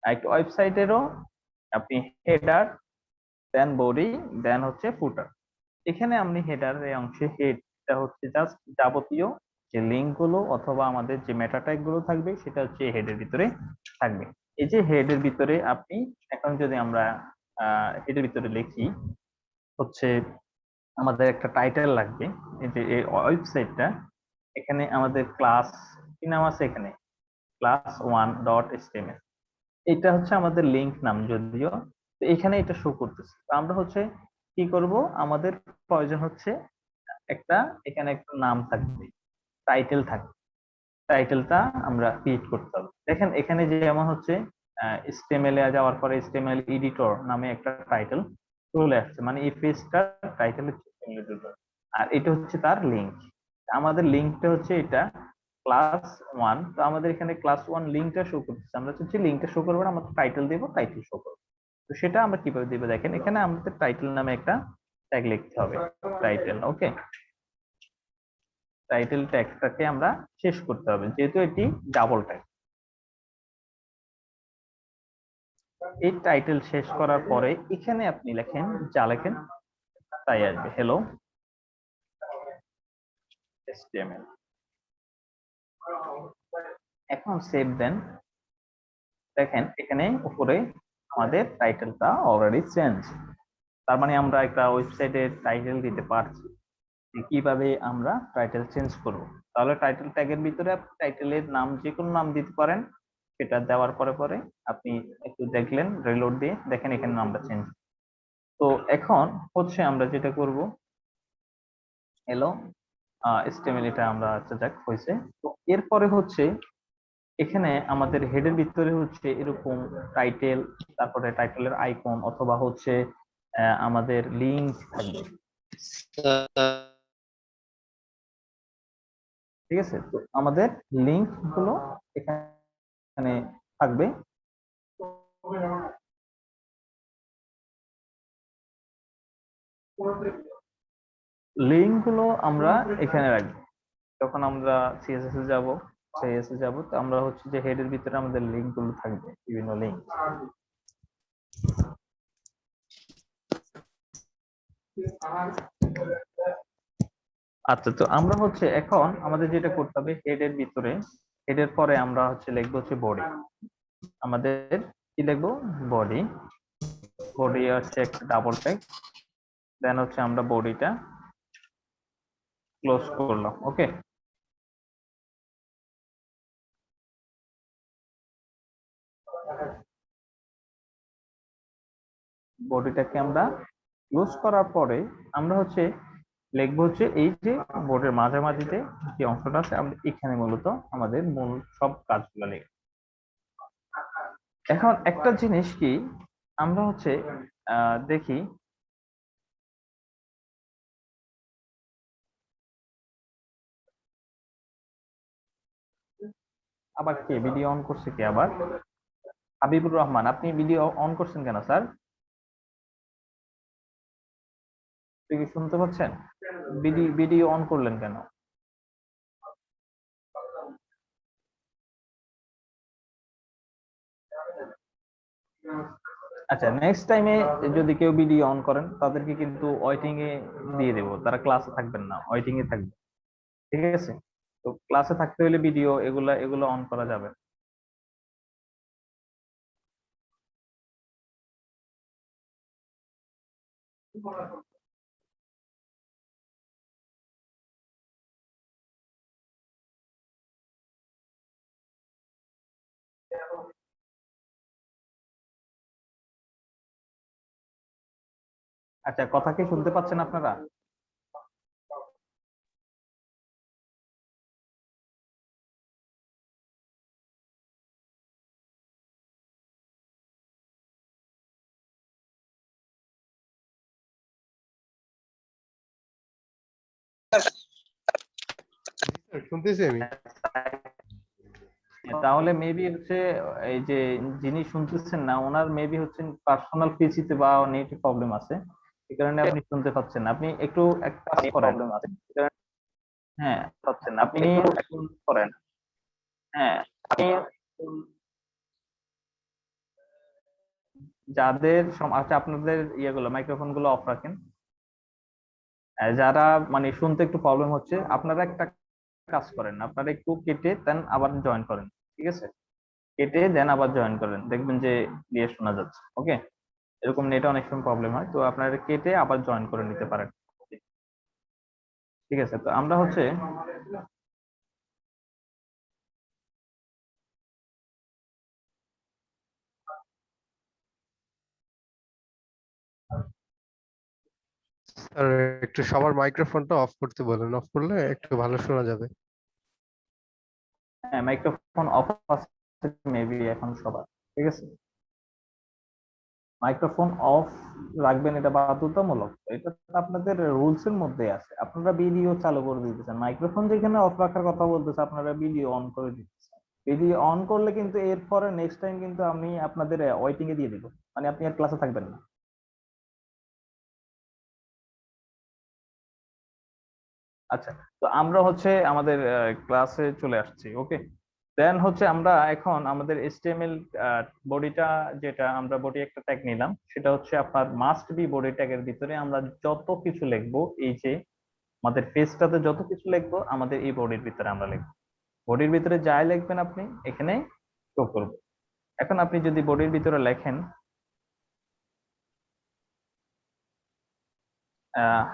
একটা ওয়েবসাইটেরও আপনি হেডার, দেন বডি, দেন হচ্ছে ফুটার। এখানে আপনি হেডার এই অংশে, হেডটা হচ্ছে জাস্ট যাবতীয় যে লিঙ্ক গুলো অথবা আমাদের যে মেটা ট্যাগ গুলো থাকবে সেটা হচ্ছে হেডের ভিতরে থাকবে। এই যে হেডের ভিতরে আপনি এখন যদি আমরা হেডের ভিতরে লিখি হচ্ছে আমাদের একটা টাইটেল লাগবে। এই যে এই ওয়েবসাইটটা, এখানে আমাদের ক্লাস কি নাম আছে, এখানে class1.html, এটা হচ্ছে আমাদের লিংক নাম। যদিও তো এখানে এটা শো করতেছে, তো আমরা হচ্ছে কি করব, আমাদের প্রয়োজন হচ্ছে একটা, এখানে একটা নাম থাকবে, টাইটেল থাকবে, টাইটেলটা আমরা ক্রিয়েট করতে হবে। দেখেন এখানে যেমন হচ্ছে HTML এ যাওয়ার পরে HTML এডিটর নামে একটা টাইটেল চলে আসছে, মানে এই পেজটার টাইটেল হচ্ছে HTML এডিটর, আর এটা হচ্ছে তার লিংক। আমাদের লিংকটা হচ্ছে এটা class1, তো আমাদের এখানে class1 লিংকটা শো করতেছে, আমরা হচ্ছে লিংকটা শো করবো না, আমরা টাইটেল দেবো, টাইটেল শো করবো। তো সেটা আমরা কিভাবে দিব, দেখেন এখানে আমাদের টাইটেল নামে একটা ট্যাগ লিখতে হবে, টাইটেল। ওকে, টাইটেল ট্যাগটাকে আমরা শেষ করতে হবে, যেহেতু এটি ডাবল ট্যাগ। এই টাইটেল শেষ করার পরে এখানে আপনি লেখেন, যা লেখেন তাই আসবে, হ্যালো HTML। এখন সেভ দেন, দেখেন এখানে উপরে আমাদের টাইটেলটা অলরেডি চেঞ্জ। তার মানে আমরা একটা ওয়েবসাইটের টাইটেল দিতে পারছি। কিভাবে আমরা টাইটেল চেঞ্জ করব, তাহলে টাইটেল ট্যাগের ভিতরে আপনি টাইটেলের নাম যে কোনো নাম দিতে পারেন, সেটা দেওয়ার পরে পরে আপনি একটু দেখলেন, রিলোড দিয়ে দেখেন এখানে নামটা চেঞ্জ। তো এখন হচ্ছে আমরা যেটা করব, হ্যালো HTML, এটা আমরা আচ্ছা যাক হয়েছে। তো এরপরে হচ্ছে এখানে আমাদের হেডের ভিতরে হচ্ছে এরকম টাইটেল, তারপরে টাইটেলের আইকন অথবা হচ্ছে আমাদের লিংক থাকবে, ঠিক আছে। তো আমাদের লিংক গুলো এখানে থাকবে। লিংক গুলো আমরা এখানে রাখবো, যখন আমরা সিএসএস এ যাব, সিএসএস যাব, তো আমরা হচ্ছে যে হেডের ভিতরে আমাদের লিংক গুলো থাকবে, বিভিন্ন লিংক। আচ্ছা, তো আমরা হচ্ছে এখন আমাদের যেটা করতে হবে, হেডের ভিতরে, হেডের পরে আমরা হচ্ছে লিখবো হচ্ছে বডি। আমাদের কি লিখবো, বডি। বডি হচ্ছে একটা ডাবল ট্যাগ, দেন হচ্ছে আমরা বডিটা ক্লোজ করলাম। ওকে, বডিটাকে আমরা ক্লোজ করার পরে আমরা হচ্ছে লিখবো হচ্ছে এই যে বোর্ডের মাঝামাঝিতে যে অংশটা আছে, আমরা এখানে মূলত আমাদের মূল সব কাজগুলো লিখব। এখন একটা জিনিস কি, আমরা হচ্ছে দেখি, আবার কে ভিডিও অন করছে, কে আবার, হাবিবুর রহমান, আপনি ভিডিও অন করছেন কেন স্যার? আপনি কি শুনতে পাচ্ছেন? ভিডিও অন করলেন কেন? আচ্ছা, নেক্সট টাইমে যদি কেউ ভিডিও অন করেন তাদেরকে কিন্তু ওয়েটিং এ দিয়ে দেবো, তারা ক্লাসে থাকবেন না, ওয়েটিং এ থাকবে, ঠিক আছে। তো ক্লাসে থাকতে হলে ভিডিও এগুলা এগুলো অন করা যাবে। আচ্ছা, কথা কি শুনতে পাচ্ছেন আপনারা? শুনতেছি আমি। তাহলে মেবি হচ্ছে এই যে যিনি শুনতেছেন না, ওনার মেবি হচ্ছে পার্সোনাল পিসিতে বা নেট প্রবলেম আছে, এই কারণে আপনি শুনতে পাচ্ছেন না। আপনি একটু এক কাজ করেন, হ্যাঁ পাচ্ছেন না, আপনি এখন করেন, হ্যাঁ আপনি যাদের আচ্ছা আপনাদের ইয়েগুলো মাইক্রোফোন গুলো অফ রাখেন। যারা মানে শুনতে একটু প্রবলেম হচ্ছে, আপনারা একটা কাজ করেন, আপনারা একটু কেটে দেন আবার জয়েন করেন, ঠিক আছে, কেটে দেন আবার জয়েন করেন, দেখবেন যে ক্লিয়ার শোনা যাচ্ছে। ওকে, এরকম নেটে অনেক সময় প্রবলেম হয়, তো আপনারা কেটে আবার জয়েন করে নিতে পারেন। ঠিক আছে, তো আমরা হচ্ছে স্যার একটু সবার মাইক্রোফোনটা অফ করতে বলেন, অফ করলে একটু ভালো শোনা যাবে। হ্যাঁ, মাইক্রোফোন অফ আছে মেবি এখন সবার। ঠিক আছে, মাইক্রোফোন অফ রাখবেন, এটা বাধ্যতামূলক, এটা আপনাদের রুলস এর মধ্যে আছে। আপনারা ভিডিও চালু করে দিতেছেন, মাইক্রোফোন যেখানে অফ রাখার কথা বলতেছে আপনারা ভিডিও অন করে দিতেছেন। ভিডিও অন করলে কিন্তু এরপরে নেক্সট টাইম কিন্তু আমি আপনাদের ওয়েটিং এ দিয়ে দিব, মানে আপনি আর ক্লাসে থাকবেন না। আচ্ছা, তো আমরা হচ্ছে আমাদের ক্লাসে চলে আসছি। ওকে, দেন হচ্ছে আমরা এখন আমাদের HTML বডিটা, যেটা আমরা বডি একটা ট্যাগ নিলাম, সেটা হচ্ছে আপনার মাস্ট বি বডি ট্যাগের ভিতরে আমরা যত কিছু লিখবো, এই যে আমাদের পেজটাতে যত কিছু লিখবো আমাদের এই বডির ভিতরে আমরা লিখবো। বডির ভিতরে যাই লিখবেন আপনি এখানে শো করবে। এখন আপনি যদি বডির ভিতরে লেখেন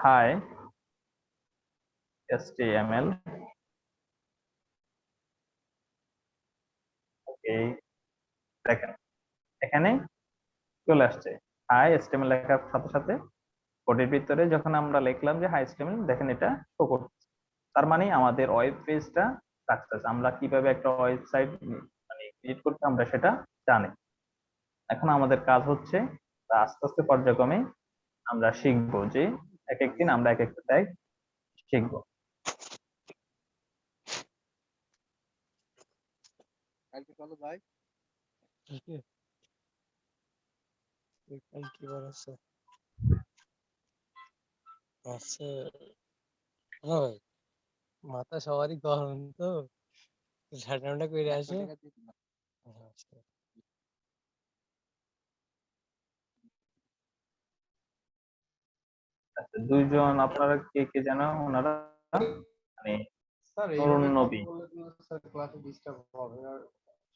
হাই HTML, ওকে, দেখেন এখানে চলে আসছে হাই HTML লেখার সাথে সাথে বডির ভিতরে যখন আমরা লিখলাম যে হাই HTML, দেখেন এটা শো করছে। তার মানে আমাদের ওয়েব পেজটা সাকসেস। আমরা কিভাবে একটা ওয়েবসাইট মানে ক্রিয়েট করতে আমরা সেটা জানি। এখন আমাদের কাজ হচ্ছে আস্তে আস্তে পর্যায়ক্রমে আমরা শিখবো যে এক একদিন আমরা এক একটা ট্যাগ শিখবো। কালকে চলো ভাই। কালকে কাল কি বার আছে? আছে না ভাই, মাথা সবারই গরম তো, ঠান্ডা ঠান্ডা করে আসে। আচ্ছা। আচ্ছা, দুইজন আপনারা কে কে জানো ওনারা, মানে স্যার তরুণ এইভাবে কথা নবী। বললে তো স্যার ক্লাসে ডিস্টার্ব হবে, আর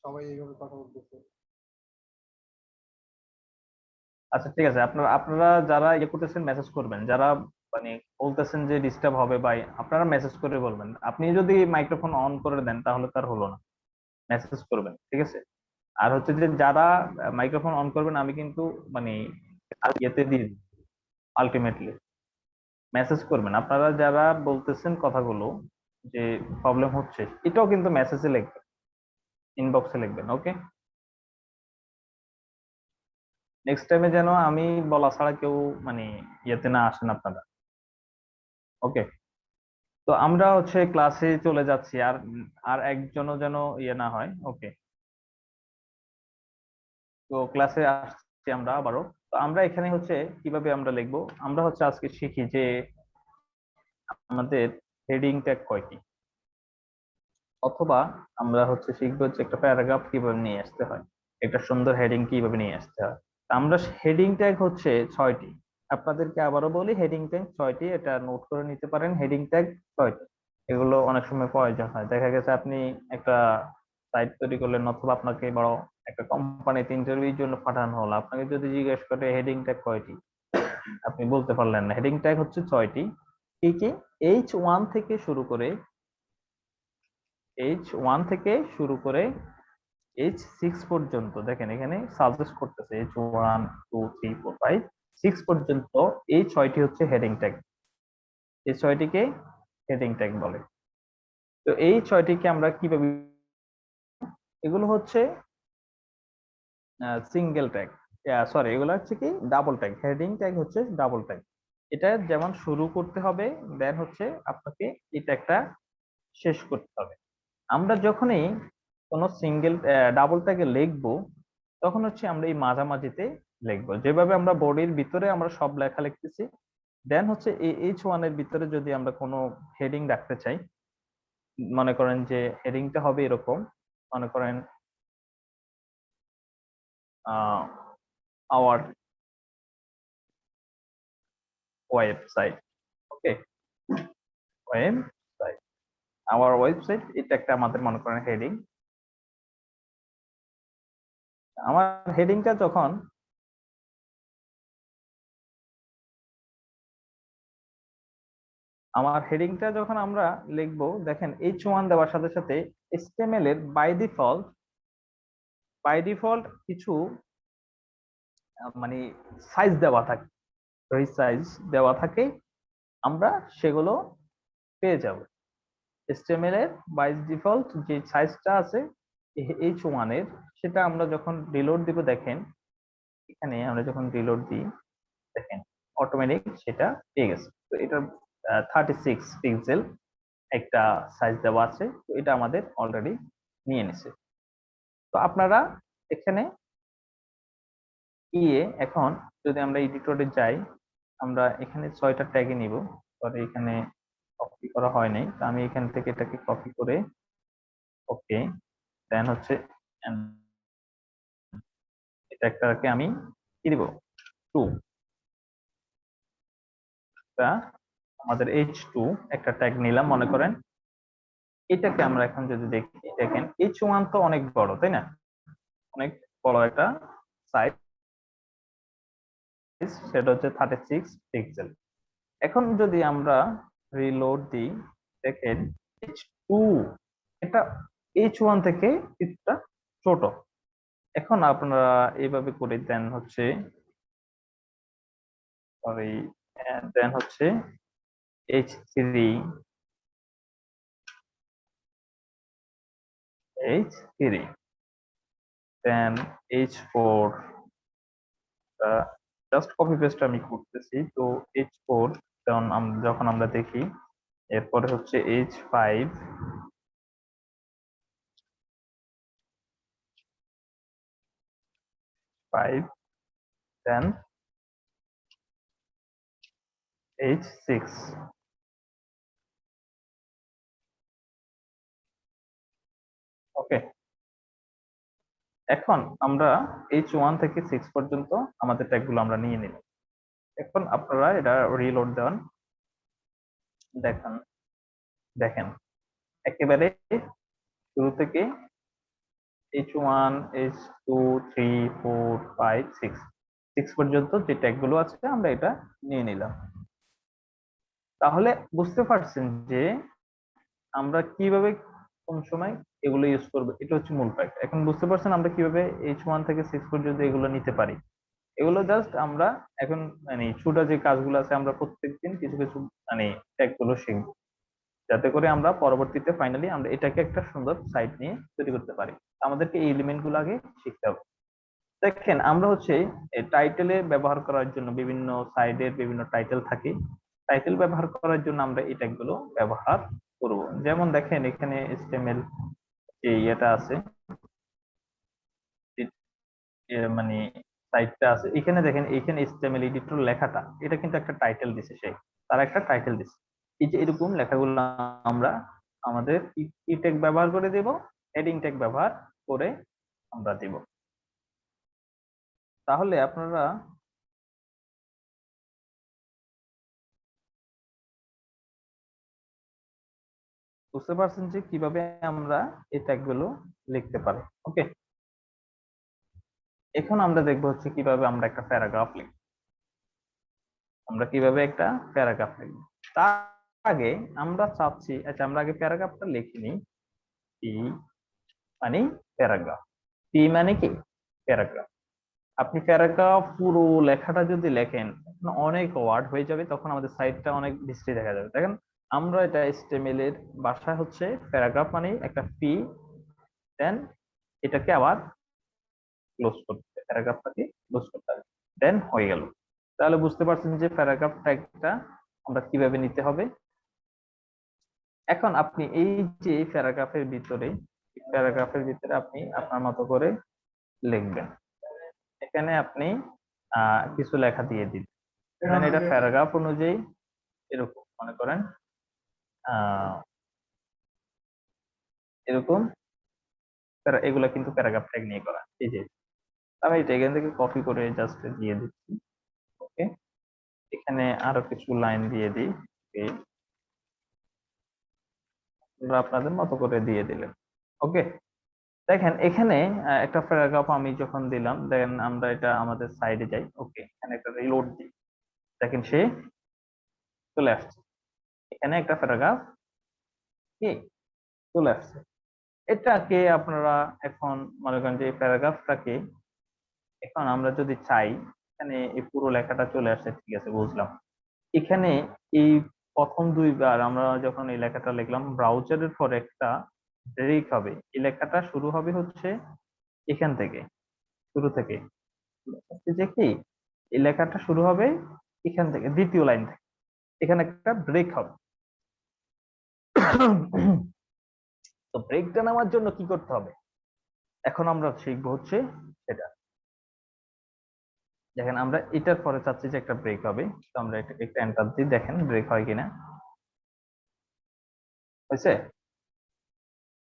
সবাই এইভাবে কথা বলতেছে। আচ্ছা ঠিক আছে, আপনারা আপনারা যারা ইয়ে করতেছেন মেসেজ করবেন, যারা মানে বলতেছেন যে ডিস্টার্ব হবে ভাই, আপনারা মেসেজ করে বলবেন। আপনি যদি মাইক্রোফোন অন করে দেন তাহলে তার হলো না, মেসেজ করবেন। ঠিক আছে, আর হচ্ছে যে যারা মাইক্রোফোন অন করবেন আমি কিন্তু মানে ইয়েতে দিয়ে আলটিমেটলি মেসেজ করবেন। আপনারা যারা বলতেছেন কথাগুলো যে প্রবলেম হচ্ছে, এটাও কিন্তু মেসেজে লিখবেন, ইনবক্সে লিখবেন। ওকে, নেক্সট টাইমে যেন আমি বলা ছাড়া কেউ মানে ইয়েতে না আসেন আপনারা। ওকে, তো আমরা হচ্ছে ক্লাসে চলে যাচ্ছি, আর আর একজনও যেন ইয়ে না হয়। ওকে, তো ক্লাসে আসছি আমরা আবারও। তো আমরা এখানে হচ্ছে কিভাবে আমরা লিখবো, আমরা হচ্ছে আজকে শিখি যে আমাদের হেডিং ট্যাগ কয়টি, অথবা আমরা হচ্ছে শিখবো হচ্ছে একটা প্যারাগ্রাফ কিভাবে নিয়ে আসতে হয়, একটা সুন্দর হেডিং কিভাবে নিয়ে আসতে হয়। আমরা হেডিং ট্যাগ হচ্ছে 6টি। আপনাদেরকে আবারও বলি, হেডিং ট্যাগ 6টি, এটা নোট করে নিতে পারেন। হেডিং ট্যাগ 6টি, এগুলো অনেক সময় প্রয়োজন হয়। দেখা গেছে আপনি একটা সাইট তৈরি করলেন, অথবা আপনাকে বড় একটা কোম্পানিতে ইন্টারভিউর জন্য পাঠানো হলো, আপনাকে যদি জিজ্ঞেস করে হেডিং ট্যাগ কয়টি, আপনি বলতে পারলেন না। হেডিং ট্যাগ হচ্ছে 6টি। কি কি? H1 থেকে শুরু করে, H1 থেকে শুরু করে H6 পর্যন্ত। দেখেন এখানে সাজেস্ট করতেছে H1 2 3 4 5 6 পর্যন্ত। এই 6টি হচ্ছে হেডিং ট্যাগ, এই 6টিকে হেডিং ট্যাগ বলে। তো এই 6টিকে আমরা কিভাবে, এগুলো হচ্ছে সিঙ্গেল ট্যাগ, সরি এগুলো হচ্ছে কি ডাবল ট্যাগ। হেডিং ট্যাগ হচ্ছে ডাবল ট্যাগ। এটা যেমন শুরু করতে হবে, দেন হচ্ছে আপনাকে এই ট্যাগটা শেষ করতে হবে। আমরা যখনই কোনো সিঙ্গেল ডাবল ট্যাগে লিখবো, তখন হচ্ছে আমরা এই মাঝামাঝিতে লিখবো, যেভাবে আমরা বডির ভিতরে আমরা সব লেখা লিখতেছি। দেন হচ্ছে এই H1 এর ভিতরে যদি আমরা কোনো হেডিং রাখতে চাই, মনে করেন যে হেডিংটা হবে এরকম, মনে করেন আওয়ার ওয়েবসাইট। ওকে, ওয়েবসাইট, আওয়ার ওয়েবসাইট, এটা একটা আমাদের মনে করেন হেডিং। আমার হেডিংটা যখন আমার হেডিংটা যখন আমরা লিখবো, দেখেন H1 দেওয়ার সাথে সাথে HTML এর বাই ডিফল্ট কিছু মানে সাইজ দেওয়া থাকে, সাইজ দেওয়া থাকে, আমরা সেগুলো পেয়ে যাব। HTML এর বাই ডিফল্ট যে সাইজটা আছে H1 এর, সেটা আমরা যখন রিলোড দিব, দেখেন এখানে আমরা যখন রিলোড দিই, দেখেন অটোমেটিক সেটা পেয়ে গেছে। তো এটা 36 পিক্সেল একটা সাইজ দেওয়া আছে, তো এটা আমাদের অলরেডি নিয়ে নিছে। তো আপনারা এখানে গিয়ে এখন যদি আমরা এডিটরে যাই, আমরা এখানে 6টা ট্যাগে নিব। পরে এখানে কপি করা হয় নাই, তো আমি এখান থেকে এটাকে কপি করে, ওকে, দেন হচ্ছে এটা একটাকে আমি কি দিব, 2, আমাদের H2 একটা ট্যাগ নিলাম মনে করেন। এটাকে আমরা এখন যদি দেখি, দেখেন H1 তো অনেক বড়, তাই না? অনেক বড় একটা সাইজ, সেটা হচ্ছে 36 পিক্সেল। এখন যদি আমরা রিলোড দিই, দেখেন H2 এটা H1 থেকে কিছুটা ছোট। এখন আপনারা এইভাবে করে দেন হচ্ছে, সরি, দেন হচ্ছে H3, দেন H4, জাস্ট কপি পেস্ট আমি করতেছি। তো H4 যখন আমরা দেখি, এরপরে হচ্ছে H5, দেন H6। ওকে, এখন আমরা H1 থেকে 6 পর্যন্ত আমাদের ট্যাগগুলো আমরা নিয়ে নিলাম। এখন আপনারা এটা রিলোড দেন, দেখেন দেখেন একেবারে শুরু থেকে H1, H2, 3, 4, 5, 6 পর্যন্ত যে ট্যাগগুলো আছে আমরা এটা নিয়ে নিলাম। তাহলে বুঝতে পারছেন যে আমরা কিভাবে কোন সময় এগুলো ইউজ করবো, এটা হচ্ছে মূল ফ্যাক্ট। এখন বুঝতে পারছেন আমরা কিভাবে H1 থেকে 6 পর্যন্ত এগুলো নিতে পারি। এগুলো জাস্ট আমরা এখন মানে ছোট যে কাজগুলো আছে, আমরা প্রত্যেকদিন কিছু কিছু মানে ট্যাগ গুলো শিখবো, যাতে করে আমরা পরবর্তীতে ফাইনালি আমরা এটাকে একটা সুন্দর সাইট নিয়ে তৈরি করতে পারি। আমাদেরকে এই এলিমেন্ট গুলো আগে শিখতে হবে। দেখেন আমরা হচ্ছে টাইটেলে ব্যবহার করার জন্য বিভিন্ন সাইডের বিভিন্ন টাইটেল থাকে, টাইটেল ব্যবহার করার জন্য আমরা এই ট্যাগ গুলো ব্যবহার করব। যেমন দেখেন এখানে HTML যে ইয়েটা আছে, মানে সাইটটা আছে, এখানে দেখেন এখানে HTML এডিটর লেখাটা, এটা কিন্তু একটা টাইটেল দিছে, সে তার একটা টাইটেল দিছে। এই যে এরকম লেখাগুলো আমরা আমাদের কি ট্যাগ ব্যবহার করে দেব, হেডিং ট্যাগ ব্যবহার করে আমরা দেব। তাহলে আপনারা বুঝতে পারছেন যে কিভাবে আমরা এই ট্যাগ গুলো লিখতে পারি। ওকে, এখন আমরা দেখবো হচ্ছে কিভাবে আমরা একটা প্যারাগ্রাফ লিখব। আমরা কিভাবে একটা প্যারাগ্রাফ লিখব, তার আগে আমরা চাচ্ছি, আচ্ছা আমরা আগে প্যারাগ্রাফটা লিখে নিই। পি মানে প্যারাগ্রাফ, পি মানে কি প্যারাগ্রাফ। আপনি প্যারাগ্রাফ পুরো লেখাটা যদি লেখেন, অনেক ওয়ার্ড হয়ে যাবে, তখন আমাদের সাইটটা অনেক বিশ্রী দেখা যাবে। দেখেন আমরা এটা HTML এর ভাষায় হচ্ছে প্যারাগ্রাফ মানে একটা পি, দেন এটাকে আবার ক্লোজ করতে, প্যারাগ্রাফটাকে ক্লোজ করতে হবে, দেন হয়ে গেল। তাহলে বুঝতে পারছেন যে প্যারাগ্রাফ ট্যাগটা আমরা কিভাবে নিতে হবে। এখন আপনি এই যে প্যারাগ্রাফের ভিতরে আপনি আপনার মতো করে লিখবেন। এখানে আপনি কিছু লেখা দিয়ে দিন, এখানে এটা প্যারাগ্রাফ অনুযায়ী এরকম মনে করেন এরকম, এগুলা কিন্তু প্যারাগ্রাফ ট্যাগ নিয়ে করা। এই যে আমি এটা এখান থেকে কপি করে জাস্ট দিয়ে দিচ্ছি। ওকে, এখানে আরো কিছু লাইন দিয়ে দিই, আপনারা আপনাদের মতো করে দিয়ে দিলেন। ওকে, দেখেন এখানে একটা প্যারাগ্রাফ আমি যখন দিলাম, দেন আমরা এটা আমাদের সাইডে যাই। ওকে, এখানে একটা রিলোড দিই, দেখেন সে চলে আসছে। এখানে একটা প্যারাগ্রাফ কি চলে আসছে। এটাকে আপনারা এখন মনে করেন যে এই প্যারাগ্রাফটাকে এখন আমরা যদি চাই, এখানে এই পুরো লেখাটা চলে আসছে, ঠিক আছে বুঝলাম। এখানে এই প্রথম দুইবার আমরা যখন এই লেখাটা লিখলাম, ব্রাউজারের পর একটা ব্রেক হবে। এই লেখাটা শুরু হবে হচ্ছে এখান থেকে, শুরু থেকে, যে কি এই লেখাটা শুরু হবে এখান থেকে, দ্বিতীয় লাইন থেকে। এখানে একটা ব্রেক হবে। তো ব্রেকটা নেওয়ার জন্য কি করতে হবে, এখন আমরা শিখবো হচ্ছে সেটা। দেখেন আমরা এটার পরে চাচ্ছি যে একটা ব্রেক হবে, তো আমরা এটাকে একটা এন্টার দিই, দেখেন ব্রেক হয় কিনা। হয়েছে?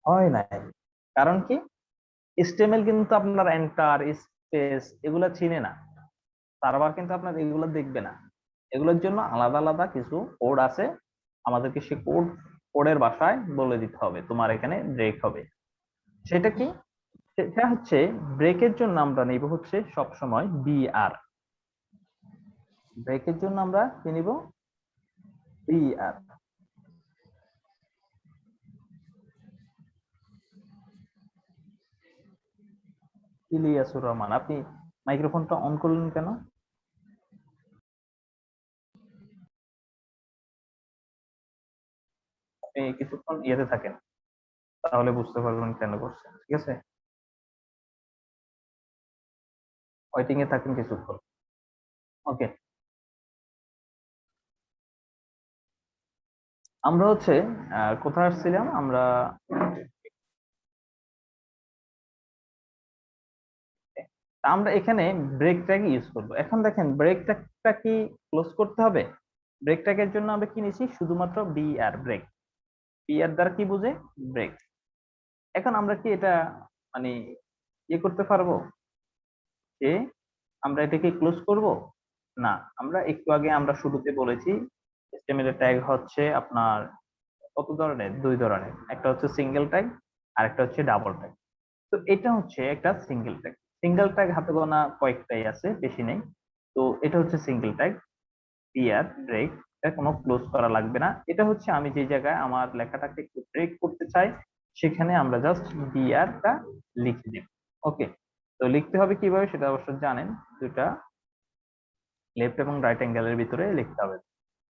হয় নাই। কারণ কি, HTML কিন্তু আপনার এন্টার স্পেস এগুলা চিনে না, সার্ভার কিন্তু আপনার এগুলো দেখবে না। এগুলোর জন্য আলাদা আলাদা কিছু কোড আছে, আমাদেরকে সেই কোডের ভাষায় বলে দিতে হবে তোমার এখানে ব্রেক হবে। সেটা কি, সেটা হচ্ছে ব্রেকের জন্য আমরা নিব হচ্ছে সব সময় বিআর। ব্রেকের জন্য আমরা কি নিব, বিআর। ইলিয়াসুর রহমান, আপনি মাইক্রোফোনটা অন করলেন কেন? আপনি কিছুক্ষণ ইয়েতে থাকেন, তাহলে বুঝতে পারবেন কেন করছেন, ঠিক আছে? ওয়েটিং এ থাকেন কিছুক্ষণ। ওকে, আমরা হচ্ছে কোথায় আসছিলাম আমরা, আমরা এখানে ব্রেক ট্যাগ ইউজ করব। এখন দেখেন ব্রেক ট্যাগটা কি ক্লোজ করতে হবে। ব্রেক ট্যাগের জন্য আমরা কি নিছি, শুধুমাত্র বিআর, ব্রেক। বিআর দ্বারা কি বুঝে, ব্রেক। এখন আমরা কি এটা মানে ইয়ে করতে পারবো যে আমরা এটাকে ক্লোজ করব? না, আমরা একটু আগে আমরা শুরুতে বলেছি HTML এর ট্যাগ হচ্ছে আপনার কত ধরনের, দুই ধরনের, একটা হচ্ছে সিঙ্গেল ট্যাগ আর একটা হচ্ছে ডাবল ট্যাগ। তো এটা হচ্ছে একটা সিঙ্গেল ট্যাগ। সিঙ্গেল ট্যাগ হাতে গোনা কয়েকটাই আছে, বেশি নেই। তো এটা হচ্ছে সিঙ্গেল ট্যাগ, বিআর ব্রেক। এটা কোনো ক্লোজ করা লাগবে না। এটা হচ্ছে আমি যে জায়গায় আমার লেখাটাকে একটু ব্রেক করতে চাই, সেখানে আমরা জাস্ট বিআর টা লিখে দিব। ওকে, তো লিখতে হবে কিভাবে সেটা অবশ্য জানেন, দুটা লেফট এবং রাইট অ্যাঙ্গেলের ভিতরে লিখতে হবে,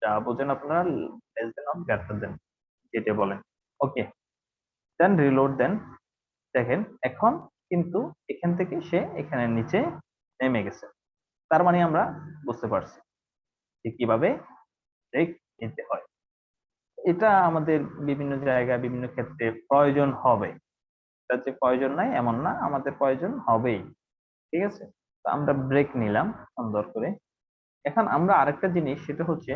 যা বোঝেন আপনারা, less than or greater than যেটা বলেন। ওকে, দেন রিলোড দেন। দেখেন এখন কিন্তু এখান থেকে সে এখানে নিচে নেমে গেছে। তার মানে আমরা বুঝতে পারছি যে কিভাবে ব্রেক নিতে হয়। এটা আমাদের বিভিন্ন জায়গায় বিভিন্ন ক্ষেত্রে প্রয়োজন হবে। এটা যে প্রয়োজন নাই এমন না, আমাদের প্রয়োজন হবেই। ঠিক আছে, তো আমরা ব্রেক নিলাম সুন্দর করে। এখন আমরা আরেকটা জিনিস, সেটা হচ্ছে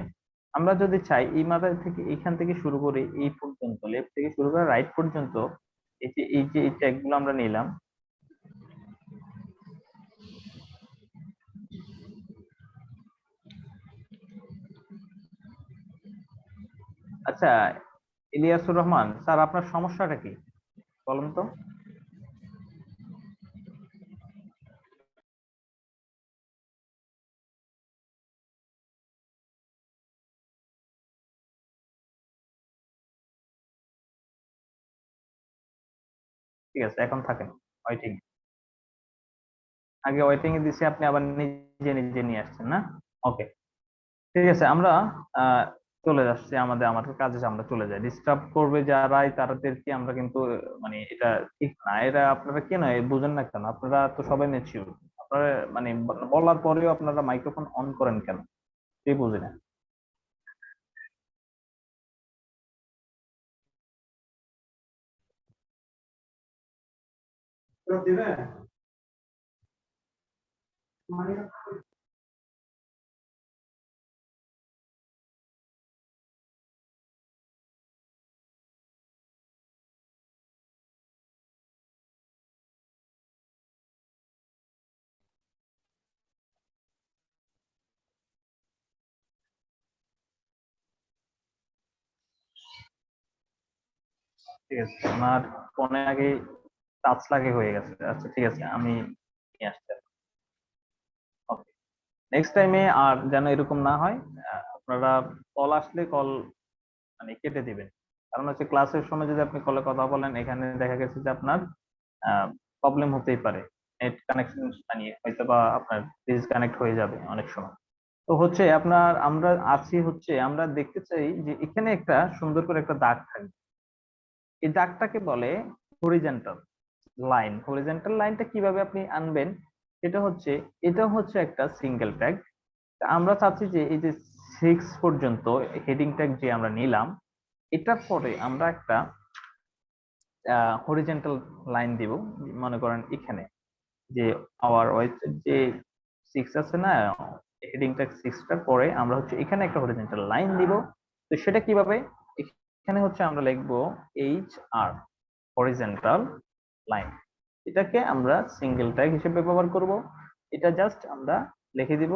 আমরা যদি চাই এই মাথা থেকে এইখান থেকে শুরু করে এই পর্যন্ত, লেফট থেকে শুরু করে রাইট পর্যন্ত, এই যে এই ট্যাগ গুলো আমরা নিলাম। আচ্ছা, ইলিয়াসুর রহমান স্যার, আপনার সমস্যাটা কি বলুন তো? ঠিক আছে, এখন থাকেন ওয়েটিং। আগে ওয়েটিং এ দিছি, আপনি আবার নিজে নিজে নিয়ে আসছেন না? ওকে, ঠিক আছে, আমরা আহ চলে যাচ্ছি আমাদের কাজে, আমরা চলে যাই। ডিস্টার্ব করবে যারাই তাদেরকে আমরা কিন্তু মানে এটা ঠিক না। এরা আপনারা কেন বুঝেন না কেন? আপনারা তো সবাই ম্যাচিউর, আপনারা মানে বলার পরেও আপনারা মাইক্রোফোন অন করেন কেন, সে বুঝি না। ঠিক আছে, ওনার ফোনে আগে টাচ লাগে হয়ে গেছে। আচ্ছা ঠিক আছে, আমি নিয়ে আসছি। ওকে, নেক্সট টাইমে আর যেন এরকম না হয়। আপনারা কল আসলে কল মানে কেটে দিবেন। কারণ হচ্ছে ক্লাসের সময় যদি আপনি কলে কথা বলেন, এখানে দেখা গেছে যে আপনার প্রবলেম হতেই পারে, নেট কানেকশন মানে হয়তো বা আপনার ডিসকানেক্ট হয়ে যাবে অনেক সময়। তো হচ্ছে আপনার আমরা আছি হচ্ছে আমরা দেখতে চাই যে এখানে একটা সুন্দর করে একটা দাগ থাকবে। এই দাগটাকে বলে হরিজন্টাল লাইন। হরিজন্টাল লাইনটা কিভাবে আপনি আনবেন, এটা হচ্ছে একটা সিঙ্গেল ট্যাগ। আমরা চাচ্ছি যে এই যে 6 পর্যন্ত হেডিং ট্যাগ যে আমরা নিলাম, এটার পরে আমরা একটা হরিজন্টাল লাইন দিব। মনে করেন এখানে যে আওয়ার ওয়েবসাইট যে 6 আছে না, হেডিং ট্যাগ 6টার পরে আমরা হচ্ছে এখানে একটা হরিজন্টাল লাইন দিব। তো সেটা কিভাবে, এখানে হচ্ছে আমরা লিখবো এইচ আর, হরিজন্টাল লাইন। এটাকে আমরা সিঙ্গেল ট্যাগ হিসেবে ব্যবহার করব। এটা জাস্ট আমরা লিখে দিব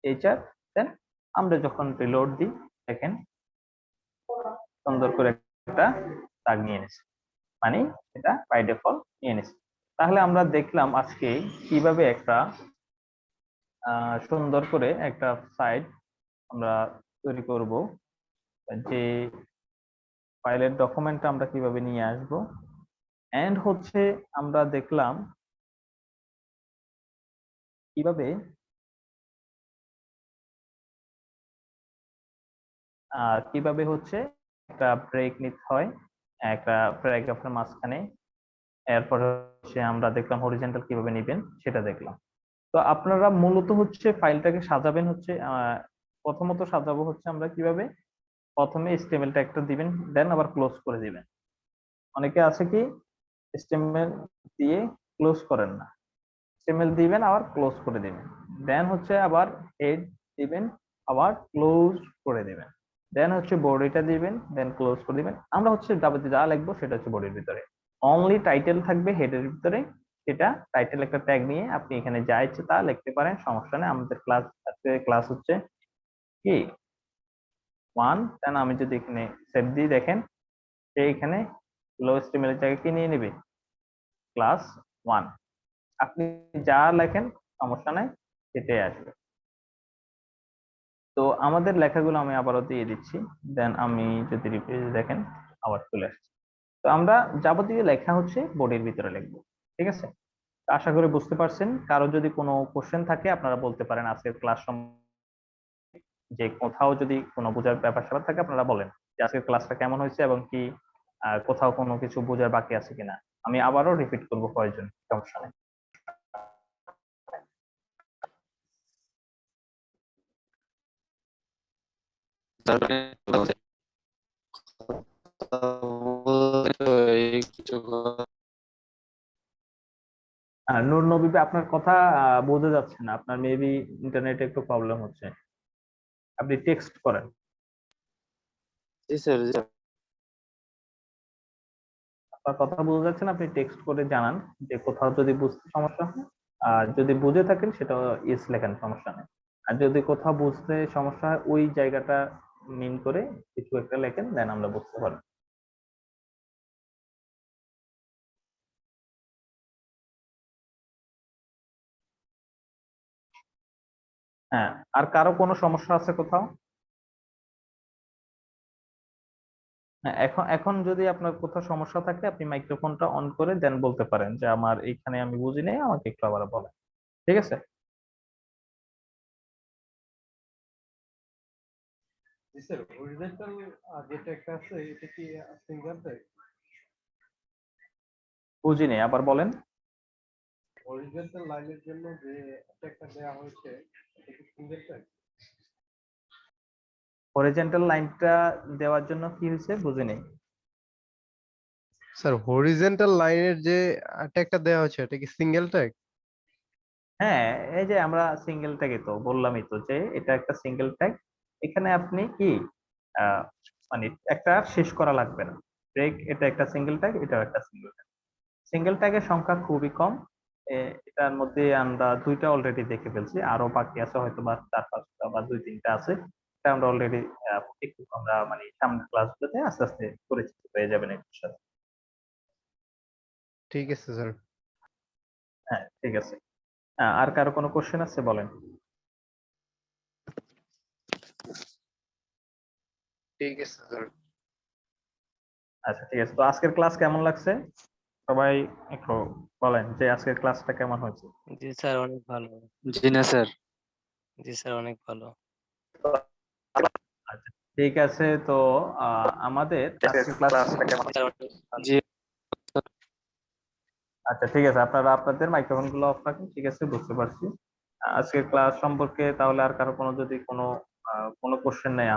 এইচআর, দেন আমরা যখন রিলোড দিই দেখেন সুন্দর করে একটা দাগ নিয়ে নিছে, মানে এটা বাই ডিফল্ট নিয়ে নিছে। তাহলে আমরা দেখলাম আজকে কিভাবে একটা সুন্দর করে একটা সাইট আমরা তৈরি করব, যে ফাইলের ডকুমেন্টটা আমরা কিভাবে নিয়ে আসব। এন্ড হচ্ছে আমরা দেখলাম কিভাবে কিভাবে হচ্ছে একটা ব্রেক নিতে হয় একটা প্যারাগ্রাফের মাঝখানে। এরপর হচ্ছে আমরা দেখলাম হরিজন্টাল কিভাবে নিবেন সেটা দেখলাম। তো আপনারা মূলত হচ্ছে ফাইলটাকে সাজাবেন হচ্ছে প্রথমত সাজাবো হচ্ছে আমরা কিভাবে, প্রথমে HTML ট্যাগটা দিবেন, দেন আবার ক্লোজ করে দিবেন। অনেকে আছে কি HTML দিয়ে ক্লোজ করেন না, HTML দিবেন আবার ক্লোজ করে দিবেন, দেন হচ্ছে আবার হেড দিবেন আবার ক্লোজ করে দিবেন, দেন হচ্ছে বডিটা দিবেন দেন ক্লোজ করে দিবেন। আমরা হচ্ছে যাবতীয় যা লিখবো সেটা হচ্ছে বডির ভিতরে, অনলি টাইটেল থাকবে হেডের ভিতরে। সেটা টাইটেল একটা ট্যাগ নিয়ে আপনি এখানে যা ইচ্ছে তা লিখতে পারেন, সমস্যা নেই। আমাদের ক্লাস হচ্ছে কি 1, দেন আমি যদি এখানে সেভ দিই দেখেন সে এখানে লো HTML এর জায়গায় কি নিয়ে নেবে, ক্লাস 1। আপনি যা লেখেন সমস্যা নাই, সেটাই আসবে। তো আমাদের লেখাগুলো আমি আবারও দিয়ে দিচ্ছি, দেন আমি যদি রিফ্রেশ দেখেন আবার চলে আসছে। তো আমরা যাবতীয় লেখা হচ্ছে বোর্ডের ভিতরে লিখবো, ঠিক আছে। তো আশা করি বুঝতে পারছেন। কারো যদি কোনো কোশ্চেন থাকে আপনারা বলতে পারেন আজকের ক্লাস, যে কোথাও যদি কোনো বোঝার ব্যাপার স্যাপার থাকে আপনারা বলেন যে আজকের ক্লাসটা কেমন হয়েছে এবং কি কোথাও কোনো কিছু বোঝার বাকি আছে কিনা। আমি আবারও রিপিট করবো প্রয়োজন, সমস্যা নেই। তারপরে কিছু নূর নবী ভাই, আপনার কথা বোঝা যাচ্ছে না, আপনার মেবি ইন্টারনেটে একটু প্রবলেম হচ্ছে। আপনি টেক্সট করেন। জি স্যার, জি স্যার। আপনার কথা বোঝা যাচ্ছে না, আপনি টেক্সট করে জানান যে কোথাও যদি বুঝতে সমস্যা হয়। আর যদি বুঝে থাকেন সেটা ইস লেখেন, সমস্যা নেই। আর যদি কোথাও বুঝতে সমস্যা হয় ওই জায়গাটা মিন করে কিছু একটা লেখেন, দেন আমরা বুঝতে পারবো। হ্যাঁ, আর কারো কোনো সমস্যা আছে কোথাও? হ্যাঁ, এখন এখন যদি আপনার কোথাও সমস্যা থাকে আপনি মাইক্রোফোনটা অন করে দেন বলতে পারেন যে আমার এইখানে আমি বুঝি নাই, আমাকে একটু আবার বলেন, ঠিক আছে। জি স্যার, হরিজন্টাল যেটা একটা আছে এটা কি সিঙ্গেল ট্যাগ? বুঝি নাই, আবার বলেন। হরিজন্টাল লাইনের জন্য যে ট্যাগটা দেওয়া হয়েছে এটা কি সিঙ্গেল ট্যাগ? হরিজন্টাল লাইনটা দেওয়ার জন্য কি হয়েছে বুঝি নাই। স্যার, হরিজন্টাল লাইনের যে ট্যাগটা দেওয়া হয়েছে এটা কি সিঙ্গেল ট্যাগ? হ্যাঁ, এই যে আমরা সিঙ্গেল ট্যাগে তো বললামই তো যে এটা একটা সিঙ্গেল ট্যাগ। এখানে আপনি কি আহ, মানে একটা শেষ করা লাগবে না। ব্রেক এটা একটা সিঙ্গেল ট্যাগ, এটাও একটা সিঙ্গেল ট্যাগ। সিঙ্গেল ট্যাগের সংখ্যা খুবই কম। এটার মধ্যে আমরা 2টা অলরেডি দেখে ফেলছি, আরো বাকি আছে হয়তো বা 4-5টা বা 2-3টা আছে। এটা আমরা অলরেডি একটু আমরা মানে সামনের ক্লাসগুলোতে আস্তে আস্তে পরিচিত হয়ে যাবেন এটার সাথে। ঠিক আছে স্যার। হ্যাঁ, ঠিক আছে। আর কারো কোনো কোশ্চেন আছে বলেন। ঠিক আছে স্যার। আচ্ছা ঠিক আছে, তো আজকের ক্লাস কেমন লাগছে? সবাই একটু বলেন যে আজকের ক্লাসটা কেমন হয়েছে। জি স্যার অনেক ভালো। জি না স্যার। জি স্যার অনেক ভালো। আচ্ছা ঠিক আছে, তো আমাদের আজকের ক্লাস স্যার অনেক জি আচ্ছা ঠিক আছে, আপনারা আপনাদের মাইক্রোফোন গুলো অফ রাখুন, ঠিক আছে বুঝতে পারছি। আজকের ক্লাস সম্পর্কে তাহলে আর কারো কোনো যদি কোনো কোশ্চেন নেই